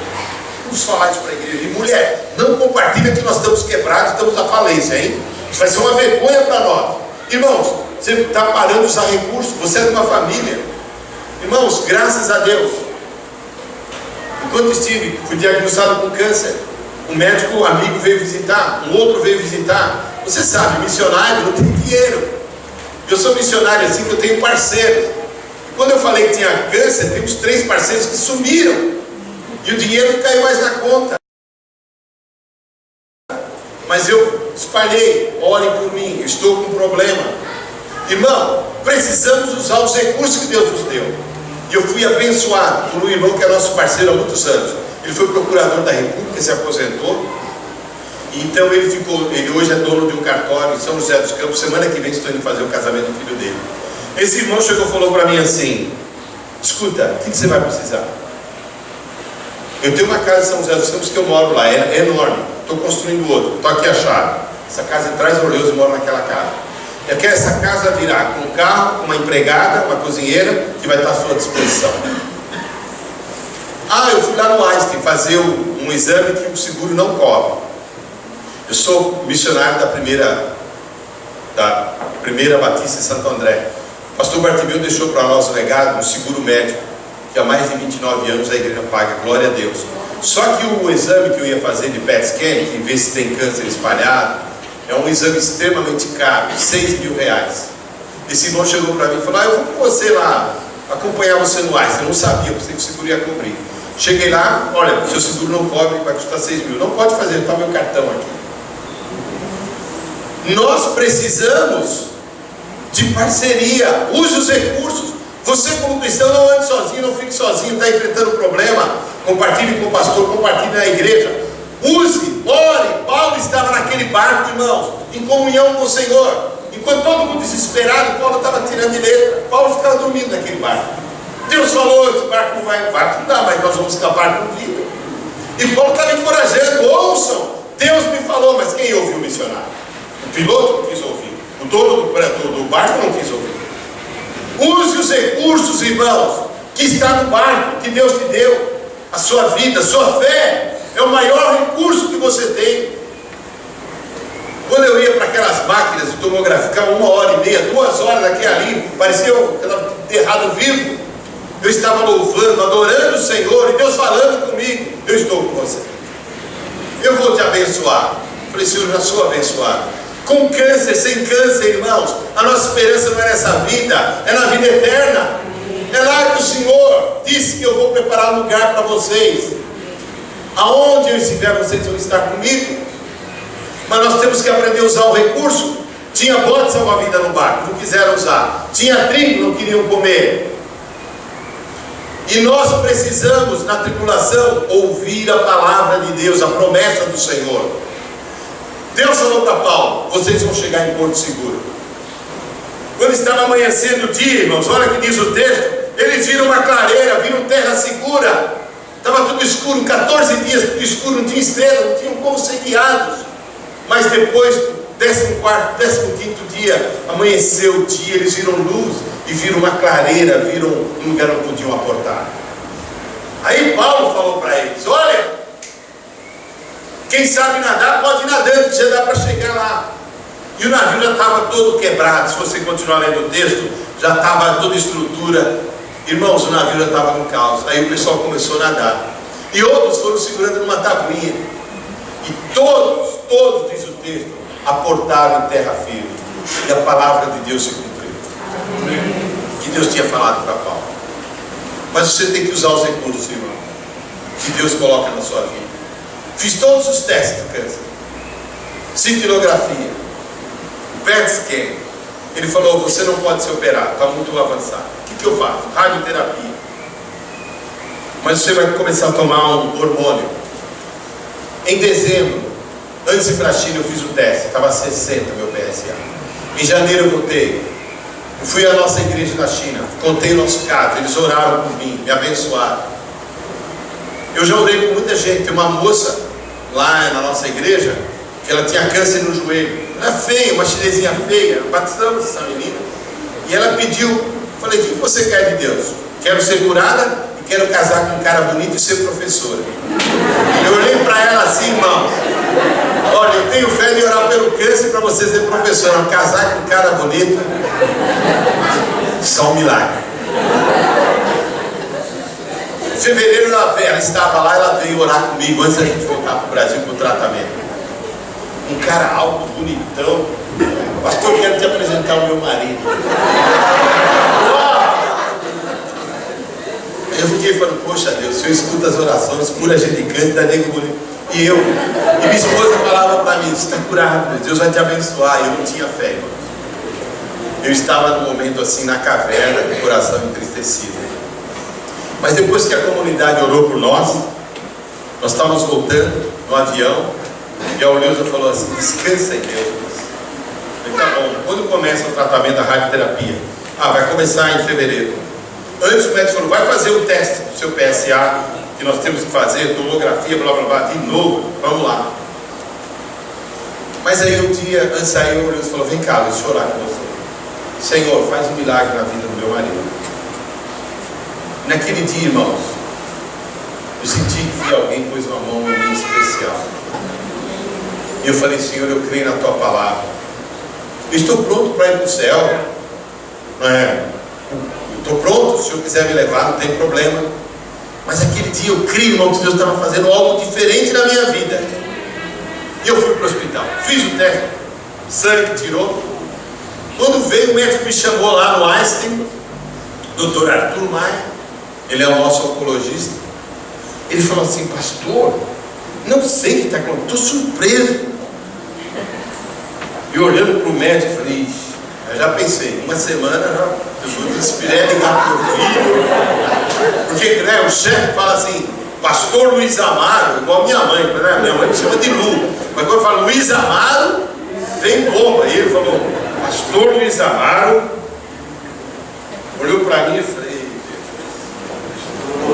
Speaker 1: vamos falar isso para a igreja. E mulher, não compartilha que nós estamos quebrados, estamos à falência, hein? Isso vai ser uma vergonha para nós. Irmãos, você está parando de usar recursos, você é de uma família. Irmãos, graças a Deus, enquanto fui diagnosticado com câncer, um médico, um amigo veio visitar, um outro veio visitar. Você sabe, missionário não tem dinheiro. Eu sou missionário assim que eu tenho parceiros. E quando eu falei que tinha câncer, tem uns 3 parceiros que sumiram. E o dinheiro não caiu mais na conta. Mas eu espalhei: orem por mim, eu estou com um problema. Irmão, precisamos usar os recursos que Deus nos deu. E eu fui abençoado por um irmão que é nosso parceiro há muitos anos. Ele foi procurador da República, se aposentou. E então ele hoje é dono de um cartório em São José dos Campos. Semana que vem estou indo fazer o casamento do filho dele. Esse irmão chegou e falou para mim assim: escuta, o que você vai precisar? Eu tenho uma casa em São José dos Campos que eu moro lá, é enorme. Estou construindo outra, estou aqui a chave. Essa casa é Trás Orleans, eu moro naquela casa. Eu quero essa casa virar com um carro, com uma empregada, uma cozinheira, que vai estar à sua disposição. Eu fui lá no Einstein fazer um exame que o seguro não cobre. Eu sou missionário da primeira Batista em Santo André. O pastor Bartimeu deixou para nós o legado, um seguro médico, que há mais de 29 anos a igreja paga, glória a Deus. Só que o exame que eu ia fazer de PET scan, que vê se tem câncer espalhado, é um exame extremamente caro, R$6.000. Esse irmão chegou para mim e falou: eu vou com você lá, acompanhar você no Einstein. Eu não sabia, pensei que o seguro ia cobrir. Cheguei lá: olha, o seu seguro não cobre, vai custar 6 mil. Não pode fazer, está meu cartão aqui. Nós precisamos de parceria. Use os recursos. Você como cristão não ande sozinho, não fique sozinho, está enfrentando problema. Compartilhe com o pastor, compartilhe na igreja. Use, ore. Paulo estava naquele barco, irmãos, em comunhão com o Senhor. Enquanto todo mundo desesperado, Paulo estava tirando de letra. Paulo ficava dormindo naquele barco. Deus falou: esse barco não vai, barco não dá, mas nós vamos escapar com vida. E Paulo estava encorajando: ouçam, Deus me falou. Mas quem ouviu o missionário? O piloto não quis ouvir, o dono do barco não quis ouvir. Use os recursos, irmãos, que está no barco, que Deus te deu. A sua vida, a sua fé é o maior recurso que você tem. Quando eu ia para aquelas máquinas de tomografia, ficava 1h30, 2 horas daqui ali, parecia que eu estava enterrado vivo. Eu estava louvando, adorando o Senhor, e Deus falando comigo: eu estou com você, eu vou te abençoar. Eu falei: Senhor, eu já sou abençoado. Com câncer, sem câncer, irmãos, a nossa esperança não é nessa vida, é na vida eterna. É lá que o Senhor disse que eu vou preparar um lugar para vocês. Aonde eu estiver, vocês vão estar comigo. Mas nós temos que aprender a usar o recurso. Tinha bote salva-vida no barco, não quiseram usar. Tinha trigo, não queriam comer. E nós precisamos, na tribulação, ouvir a palavra de Deus, a promessa do Senhor. Deus falou para Paulo: vocês vão chegar em Porto Seguro. Quando estava amanhecendo o dia, irmãos, olha que diz o texto: eles viram uma clareira, viram terra segura. Estava tudo escuro, 14 dias tudo escuro, não tinha estrela, não tinham como ser guiados. Mas depois, 14º, 15º dia, amanheceu o dia, eles viram luz e viram uma clareira, viram um lugar onde podiam aportar. Aí Paulo falou para eles: olha, quem sabe nadar pode ir nadando, que já dá para chegar lá. E o navio já estava todo quebrado. Se você continuar lendo o texto, já estava toda estrutura. Irmãos, o navio já estava no caos. Aí o pessoal começou a nadar. E outros foram segurando numa tabuinha. E todos, diz o texto, aportaram em terra firme. E a palavra de Deus se cumpriu. Que Deus tinha falado para Paulo. Mas você tem que usar os recursos, irmão, que Deus coloca na sua vida. Fiz todos os testes do câncer. Cintilografia, PET scan. Ele falou, você não pode ser operado, está muito avançado. O que eu faço? Radioterapia. Mas você vai começar a tomar um hormônio. Em dezembro, antes de ir para a China, eu fiz o teste, estava 60 meu PSA. Em janeiro eu voltei. Eu fui à nossa igreja na China, contei o nosso caso, eles oraram por mim, me abençoaram. Eu já orei com muita gente. Tem uma moça lá na nossa igreja, que ela tinha câncer no joelho. Era feia, uma chinesinha feia. Batizamos essa menina. E ela pediu, falei, o que você quer de Deus? Quero ser curada e quero casar com um cara bonito e ser professora. Eu olhei para ela assim, irmão. Olha, eu tenho fé em orar pelo câncer para você ser professora. Casar com um cara bonito, só um milagre. Em fevereiro ela estava lá, ela veio orar comigo antes da gente voltar para o Brasil para o tratamento. Um cara alto, bonitão. Pastor, quero te apresentar o meu marido. Eu fiquei falando, poxa Deus, o Senhor escuta as orações, cura a gente de câncer, dá nego bonito. E minha esposa falava para mim, você está curado, Deus vai te abençoar. Eu não tinha fé, irmão. Eu estava num momento assim na caverna, com o coração entristecido. Mas depois que a comunidade orou por nós estávamos voltando no avião, e a Oleusa falou assim, descansa em Deus. Eu falei, tá bom, quando começa o tratamento da radioterapia? Vai começar em fevereiro. Antes o médico falou, vai fazer o teste do seu PSA, que nós temos que fazer, tomografia, blá blá blá, de novo, vamos lá. Mas aí um dia, antes de sair, o Oleusa falou, vem cá, deixa eu orar com você. Senhor, faz um milagre na vida do meu marido. Naquele dia, irmãos, eu senti que alguém pôs uma mão em mim especial. E eu falei, Senhor, eu creio na Tua palavra. Eu estou pronto para ir para o céu. Não é? Eu estou pronto, se o Senhor quiser me levar, não tem problema. Mas aquele dia eu creio, irmão, que Deus estava fazendo algo diferente na minha vida. E eu fui para o hospital. Fiz o teste, sangue tirou. Quando veio, o médico me chamou lá no Einstein, Dr. Arthur Maia. Ele é o nosso oncologista. Ele falou assim, pastor, não sei o que está acontecendo, estou surpreso. E olhando para o médico, falei, eu já pensei, uma semana eu vou desesperar, ligar para o meu filho. Porque né, o chefe fala assim, pastor Luiz Amaro, igual minha mãe, né? Minha mãe me chama de Lu. Mas quando eu falo Luiz Amaro, vem bomba. E ele falou, pastor Luiz Amaro, olhou para mim e falei,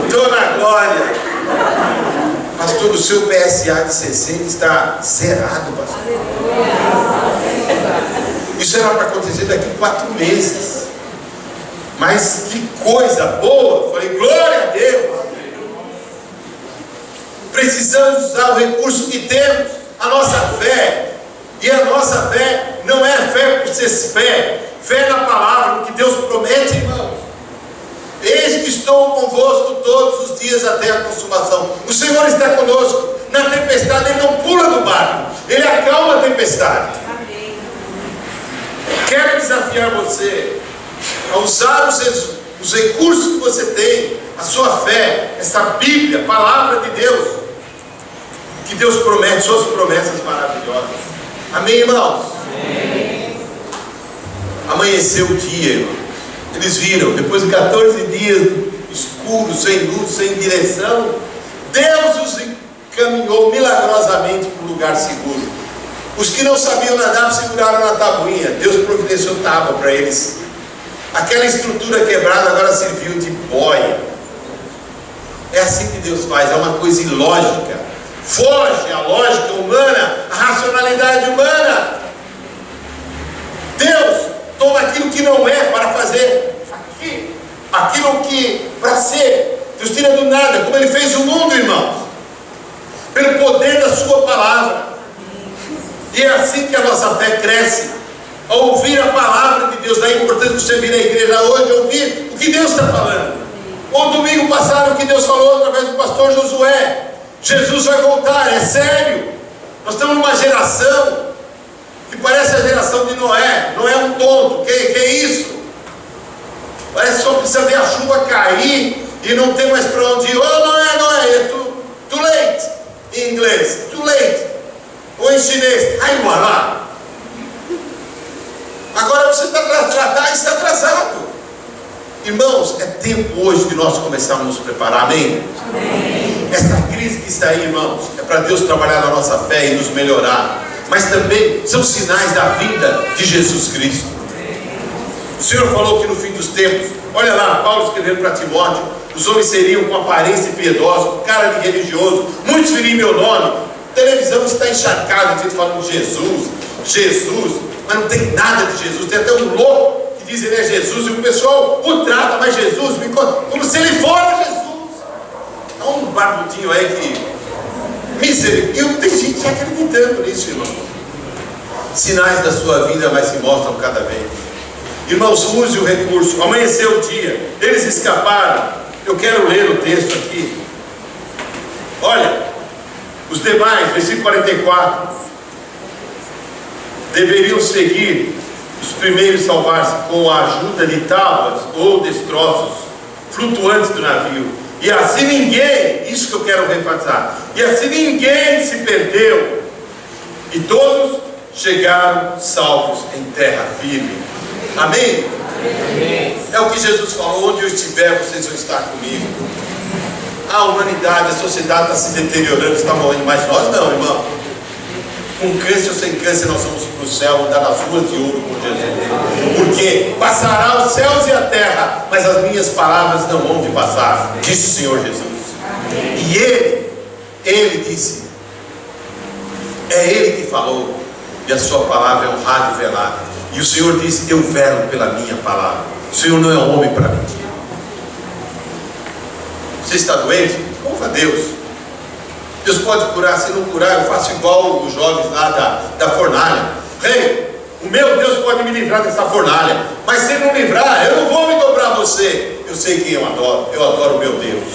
Speaker 1: estou na glória. Pastor, o seu PSA de 60 está zerado, pastor. Isso era para acontecer daqui 4 meses. Mas que coisa boa. Falei, glória a Deus. Precisamos usar o recurso que temos, a nossa fé. E a nossa fé não é fé por ser fé. Fé na palavra, no que Deus promete, irmãos. Eis que estou convosco todos os dias até a consumação. O Senhor está conosco. Na tempestade Ele não pula do barco, Ele acalma a tempestade. Amém. Quero desafiar você a usar os recursos que você tem, a sua fé, essa Bíblia, a palavra de Deus, que Deus promete, suas promessas maravilhosas. Amém, irmãos? Amém. Amanheceu o dia, irmão. Eles viram, depois de 14 dias escuros, sem luz, sem direção, Deus os encaminhou milagrosamente para um lugar seguro. Os que não sabiam nadar seguraram na tabuinha. Deus providenciou tábua para eles. Aquela estrutura quebrada agora serviu de boia. É assim que Deus faz, é uma coisa ilógica. Foge a lógica humana, a racionalidade humana. Deus toma aquilo que não é para fazer aquilo que para ser. Deus tira do nada, como Ele fez o mundo, irmãos, pelo poder da sua palavra. E é assim que a nossa fé cresce, ao ouvir a palavra de Deus. Daí é importante você vir à igreja hoje, ouvir o que Deus está falando. O domingo passado, o que Deus falou através do pastor Josué, Jesus vai voltar, é sério. Nós estamos numa geração que parece a geração de Noé. Noé é um tonto, que é isso? Parece que só precisa ver a chuva cair e e não tem mais para onde ir. Oh, não é too late, em inglês, too late, ou em chinês, ai, lá. Agora você está atrasado. Irmãos, é tempo hoje de nós começarmos a nos preparar, amém? Amém. Essa crise que está aí, irmãos, é para Deus trabalhar na nossa fé e nos melhorar, mas também são sinais da vinda de Jesus Cristo. O Senhor falou que no fim dos tempos, olha lá, Paulo escrevendo para Timóteo, os homens seriam com aparência piedosa, com cara de religioso, muitos viriam em meu nome. A televisão está encharcada, a gente falando de Jesus, mas não tem nada de Jesus. Tem até um louco que diz ele é Jesus, e o pessoal o trata, mas Jesus, como se ele fosse Jesus. Há um barbudinho aí que misericórdia, tem gente acreditando nisso, irmão. Sinais da sua vida mais se mostram cada vez. Irmãos, use o recurso. Amanheceu o dia, eles escaparam. Eu quero ler o texto aqui. Olha, os demais, versículo 44, deveriam seguir os primeiros salvar-se com a ajuda de tábuas ou destroços flutuantes do navio. E assim ninguém, isso que eu quero enfatizar, e assim ninguém se perdeu, e todos chegaram salvos em terra firme. Amém? Amém? É o que Jesus falou: onde eu estiver, vocês vão estar comigo. A humanidade, a sociedade está se deteriorando, está morrendo, mas nós não, irmão. Com câncer ou sem câncer, nós vamos para o céu, andar nas ruas de ouro com Jesus. Porque passará os céus e a terra, mas as minhas palavras não vão te passar, disse o Senhor Jesus. E Ele disse, é Ele que falou, e a sua palavra é honrada e velada. E o Senhor disse: eu velo pela minha palavra. O Senhor não é homem para mentir. Você está doente? Louva a Deus. Deus pode curar. Se não curar, eu faço igual os jovens lá da fornalha. Rei, o meu Deus pode me livrar dessa fornalha, mas se ele não livrar, eu não vou me dobrar a você. Eu sei quem eu adoro o meu Deus.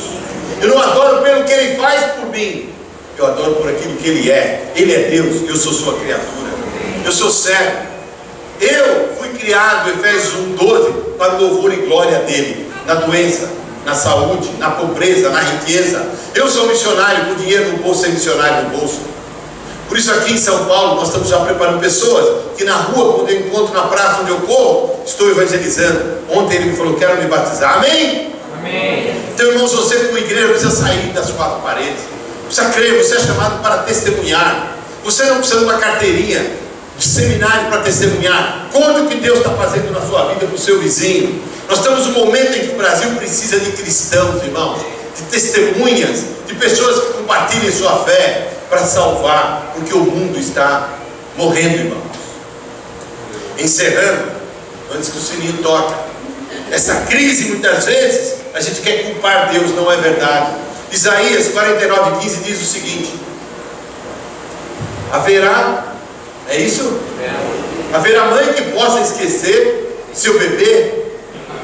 Speaker 1: Eu não adoro pelo que Ele faz por mim, eu adoro por aquilo que Ele é. Ele é Deus, eu sou sua criatura, eu sou servo. Eu fui criado, Efésios 1:12, para o louvor e glória dele, na doença, na saúde, na pobreza, na riqueza. Eu sou missionário, com dinheiro no bolso, é missionário no bolso. Por isso aqui em São Paulo nós estamos já preparando pessoas que na rua, quando eu encontro na praça onde eu corro, estou evangelizando. Ontem ele me falou: quero me batizar. Amém? Amém. Então, irmãos, você como igreja precisa sair das quatro paredes, precisa crer, você é chamado para testemunhar. Você não precisa de uma carteirinha de seminário para testemunhar. Conte o que Deus está fazendo na sua vida para o seu vizinho. Nós estamos num momento em que o Brasil precisa de cristãos, irmãos, de testemunhas, de pessoas que compartilhem sua fé para salvar, porque o mundo está morrendo, irmãos. Encerrando, antes que o sininho toque, essa crise muitas vezes a gente quer culpar Deus, não é verdade. Isaías 49:15 diz o seguinte: haverá, é isso? Haverá mãe que possa esquecer seu bebê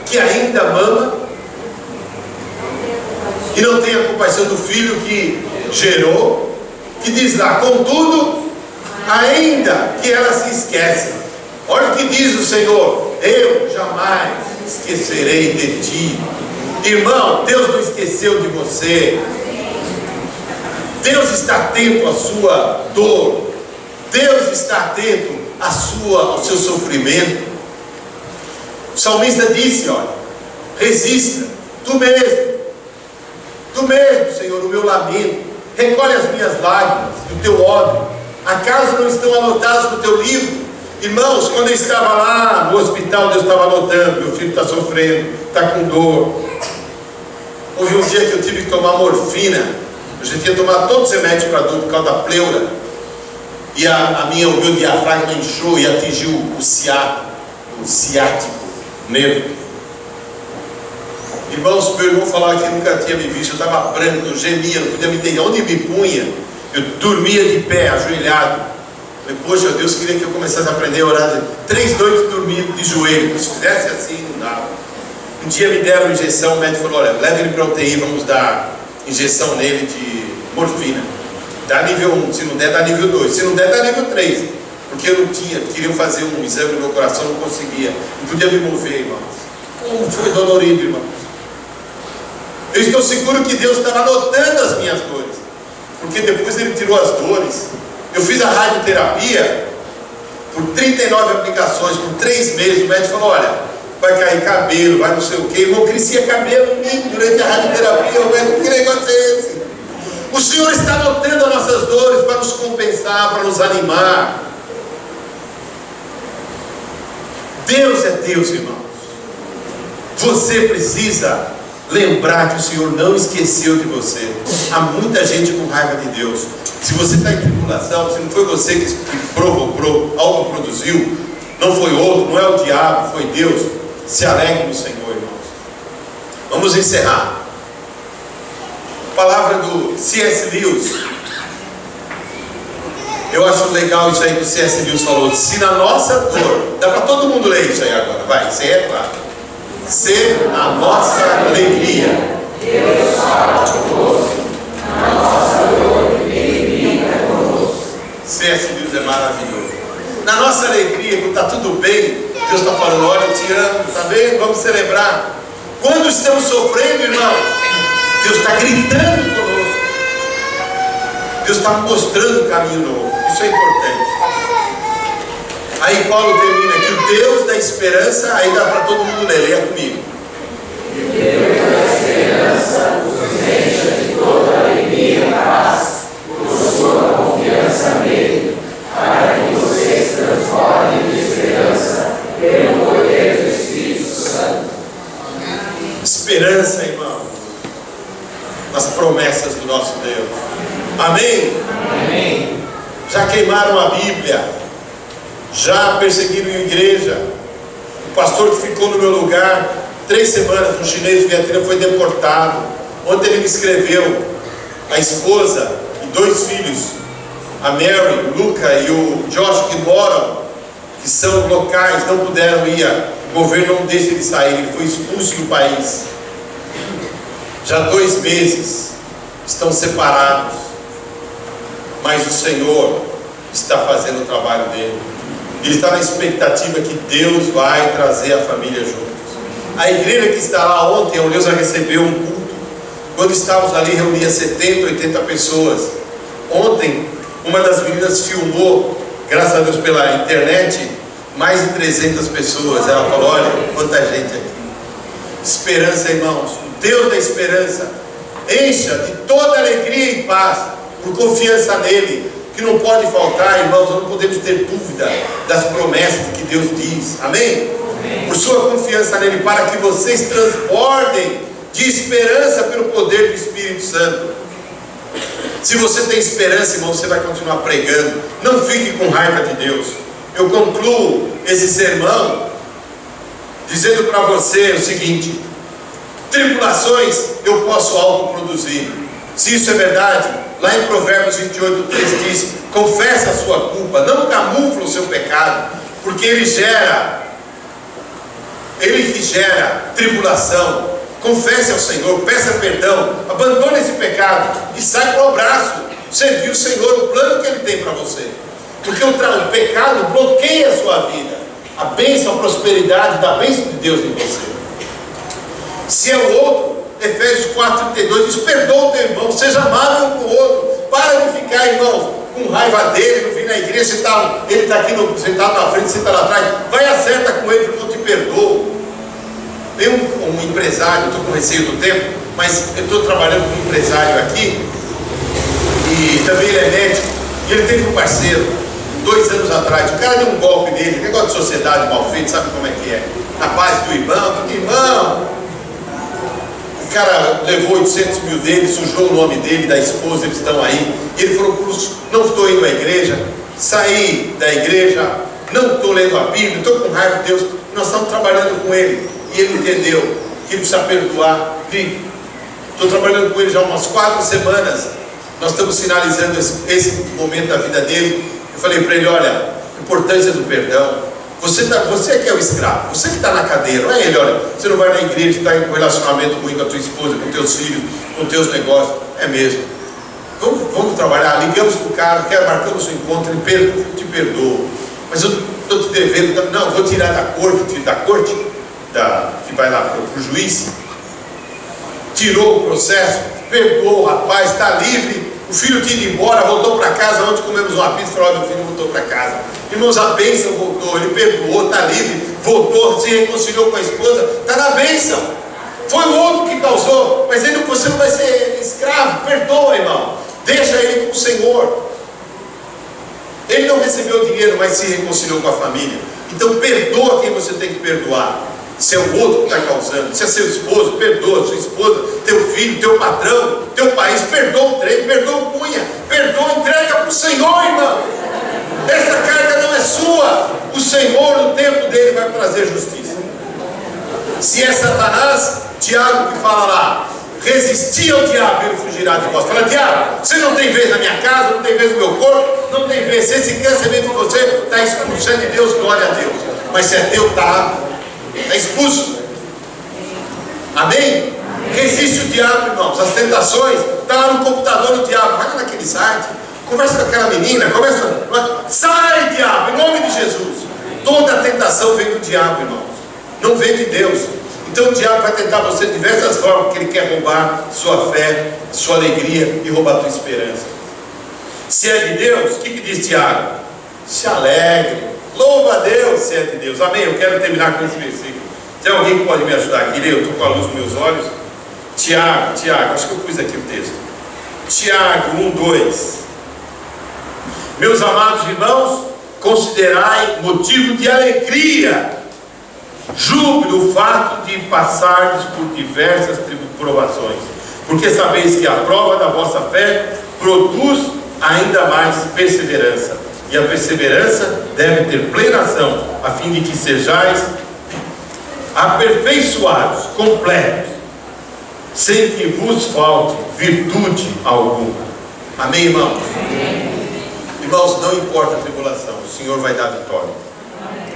Speaker 1: que ainda mama e não tenha compaixão do filho que gerou, que diz lá: contudo, ainda que ela se esquece. Olha o que diz o Senhor: eu jamais esquecerei de ti. Irmão, Deus não esqueceu de você. Deus está atento à sua dor. Deus está atento ao seu sofrimento. O salmista disse: olha, resista, tu mesmo, Senhor, o meu lamento, recolhe as minhas lágrimas e o teu ódio. Acaso não estão anotados no teu livro? Irmãos, quando eu estava lá no hospital, Deus estava anotando: meu filho está sofrendo, está com dor. Houve um dia que eu tive que tomar morfina. Eu já tinha tomado todos os remédios para dor por causa da pleura. E o meu diafragma inchou e atingiu o ciático nervo. Irmãos, meu irmão falava que nunca tinha me visto. Eu estava branco, eu gemia, não podia me entender onde me punha. Eu dormia de pé, ajoelhado. Falei: poxa, Deus queria que eu começasse a aprender a orar. 3 noites dormindo de joelho. Se fizesse assim, não dava. Um dia me deram uma injeção, o médico falou: olha, leve ele para a UTI, vamos dar injeção nele de morfina. Dá nível 1, se não der, dá nível 2, se não der, dá nível 3. Porque eu não tinha, queriam fazer um exame no meu coração, não conseguia, não podia me mover, irmãos. Como foi dolorido, irmãos. Eu estou seguro que Deus estava anotando as minhas dores, porque depois Ele tirou as dores. Eu fiz a radioterapia por 39 aplicações, por 3 meses. O médico falou: olha, vai cair cabelo, vai não sei o que. Irmão, crescia cabelo em mim durante a radioterapia. O médico: que negócio é esse? O Senhor está anotando as nossas dores para nos compensar, para nos animar. Deus é Deus, irmãos. Você precisa lembrar que o Senhor não esqueceu de você. Há muita gente com raiva de Deus. Se você está em tribulação, se não foi você que provocou, algo produziu, não foi outro, não é o diabo, foi Deus, se alegre no Senhor, irmãos. Vamos encerrar. Palavra do C.S. Lewis. Eu acho legal isso aí que o C.S. Lewis falou. Se na nossa dor, dá para todo mundo ler isso aí agora, vai, isso aí é claro. Se a nossa alegria, Deus fala conosco, na nossa dor, Ele brinca conosco. C.S. Lewis é maravilhoso. Na nossa alegria, quando está tudo bem, Deus está falando: olha, eu te amo, está bem? Vamos celebrar. Quando estamos sofrendo, irmão, Deus está gritando conosco. Deus está mostrando um caminho novo. Isso é importante. Aí Paulo termina que o Deus da esperança, aí dá para todo mundo ler, leia comigo. O Deus da esperança nos encha de toda alegria e paz, por sua confiança nele, para que vocês transformem de esperança pelo poder do Espírito Santo. Esperança, irmão, nas promessas do nosso Deus. Amém? Amém. Já queimaram a Bíblia, já perseguiram a igreja. O pastor que ficou no meu lugar 3 semanas, um chinês vietnamita, foi deportado. Ontem ele me escreveu, a esposa e 2 filhos, a Mary, o Luca e o Josh, que moram, que são locais, não puderam ir. O governo não deixa ele sair, ele foi expulso do país. Já 2 meses estão separados, mas o Senhor está fazendo o trabalho dele. Ele está na expectativa que Deus vai trazer a família juntos. A igreja que está lá ontem, a Deus recebeu um culto. Quando estávamos ali, reunia 70, 80 pessoas. Ontem, uma das meninas filmou, graças a Deus pela internet, mais de 300 pessoas. Ela falou: olha, quanta gente aqui. Esperança, irmãos. O Deus da esperança encha de toda alegria e paz, por confiança nele, que não pode faltar, irmãos. Não podemos ter dúvida das promessas que Deus diz. Amém? Amém. Por sua confiança nele, para que vocês transbordem de esperança pelo poder do Espírito Santo. Se você tem esperança, irmão, você vai continuar pregando. Não fique com raiva de Deus. Eu concluo esse sermão dizendo para você o seguinte: tribulações eu posso autoproduzir. Se isso é verdade, lá em Provérbios 28, 3 diz: confessa a sua culpa, não camufla o seu pecado, porque ele que gera tribulação. Confesse ao Senhor, peça perdão, abandone esse pecado e sai para o abraço, servir o Senhor, o plano que Ele tem para você. Porque o pecado bloqueia a sua vida. A bênção, a prosperidade da bênção de Deus em você. Se é o outro, Efésios 4,32 diz: perdoa o teu irmão, seja amável um com o outro. Para de ficar, irmãos, com raiva dele, não vir na igreja, ele está aqui sentado na frente, você está lá atrás. Vai, acerta com ele, que eu te perdoo. Tem um empresário, estou com receio do tempo, mas eu estou trabalhando com um empresário aqui, e também ele é médico, e ele teve um parceiro, 2 anos atrás. O cara deu um golpe nele, negócio de sociedade mal feito, sabe como é que é? Na base do irmão, o cara levou 800 mil dele, sujou o nome dele, da esposa, eles estão aí, e ele falou: não estou indo à igreja, saí da igreja, não estou lendo a Bíblia, estou com raiva de Deus. Nós estamos trabalhando com ele, e ele entendeu que ele precisa perdoar. Estou trabalhando com ele já umas 4 semanas, nós estamos finalizando esse momento da vida dele. Eu falei para ele: olha, a importância do perdão. Você que é o escravo, você que está na cadeira, não é ele. Olha, você não vai na igreja, está em relacionamento ruim com a tua esposa, com teus filhos, com teus negócios. É mesmo. Vamos trabalhar. Ligamos para o cara, marcamos o encontro, ele te perdoa. Mas eu estou te devendo. Não, vou tirar da corte, que vai lá para o juiz. tirou o processo, perdoou o rapaz, está livre. O filho tinha ido embora, voltou para casa. Ontem comemos uma pizza, falou: meu filho voltou para casa. Irmãos, a bênção voltou, ele perdoou, está livre, voltou, se reconciliou com a esposa, está na bênção. Foi o outro que causou, mas você não vai ser escravo. Perdoa, irmão, deixa ele com o Senhor. Ele não recebeu dinheiro, mas se reconciliou com a família. Então perdoa quem você tem que perdoar. Se é o outro que está causando, se é seu esposo, perdoa sua esposa, teu filho, teu patrão, teu país, perdoa o trem, perdoa o cunha, perdoa, entrega para o Senhor, irmão. Essa carga não é sua. O Senhor, no tempo dele, vai trazer justiça. Se é Satanás, Tiago que fala lá: resistir ao diabo e ele fugirá de vós. Fala: diabo, você não tem vez na minha casa, não tem vez no meu corpo, não tem vez. Se esse câncer vem de você, está expulsando de Deus, glória a Deus. Mas se é teu, está expulso. Amém? Resiste o diabo, irmãos. As tentações, está lá no computador o diabo, vai lá naquele site, conversa com aquela menina, sai, diabo, em nome de Jesus. Toda a tentação vem do diabo, irmãos, não vem de Deus. Então o diabo vai tentar você de diversas formas, porque ele quer roubar sua fé, sua alegria e roubar a tua esperança. Se é de Deus, o que diz Tiago? Se alegre, louva a Deus se é de Deus. Amém? Eu quero terminar com esse versículo. Tem alguém que pode me ajudar aqui? Eu estou com a luz nos meus olhos. Tiago, acho que eu pus aqui o texto. Tiago 1:2. Meus amados irmãos, considerai motivo de alegria, júbilo o fato de passardes por diversas provações, porque sabeis que a prova da vossa fé produz ainda mais perseverança, e a perseverança deve ter plena ação, a fim de que sejais aperfeiçoados, completos, sem que vos falte virtude alguma. Amém, irmãos? Amém. Irmãos, não importa a tribulação, o Senhor vai dar vitória.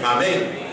Speaker 1: Amém?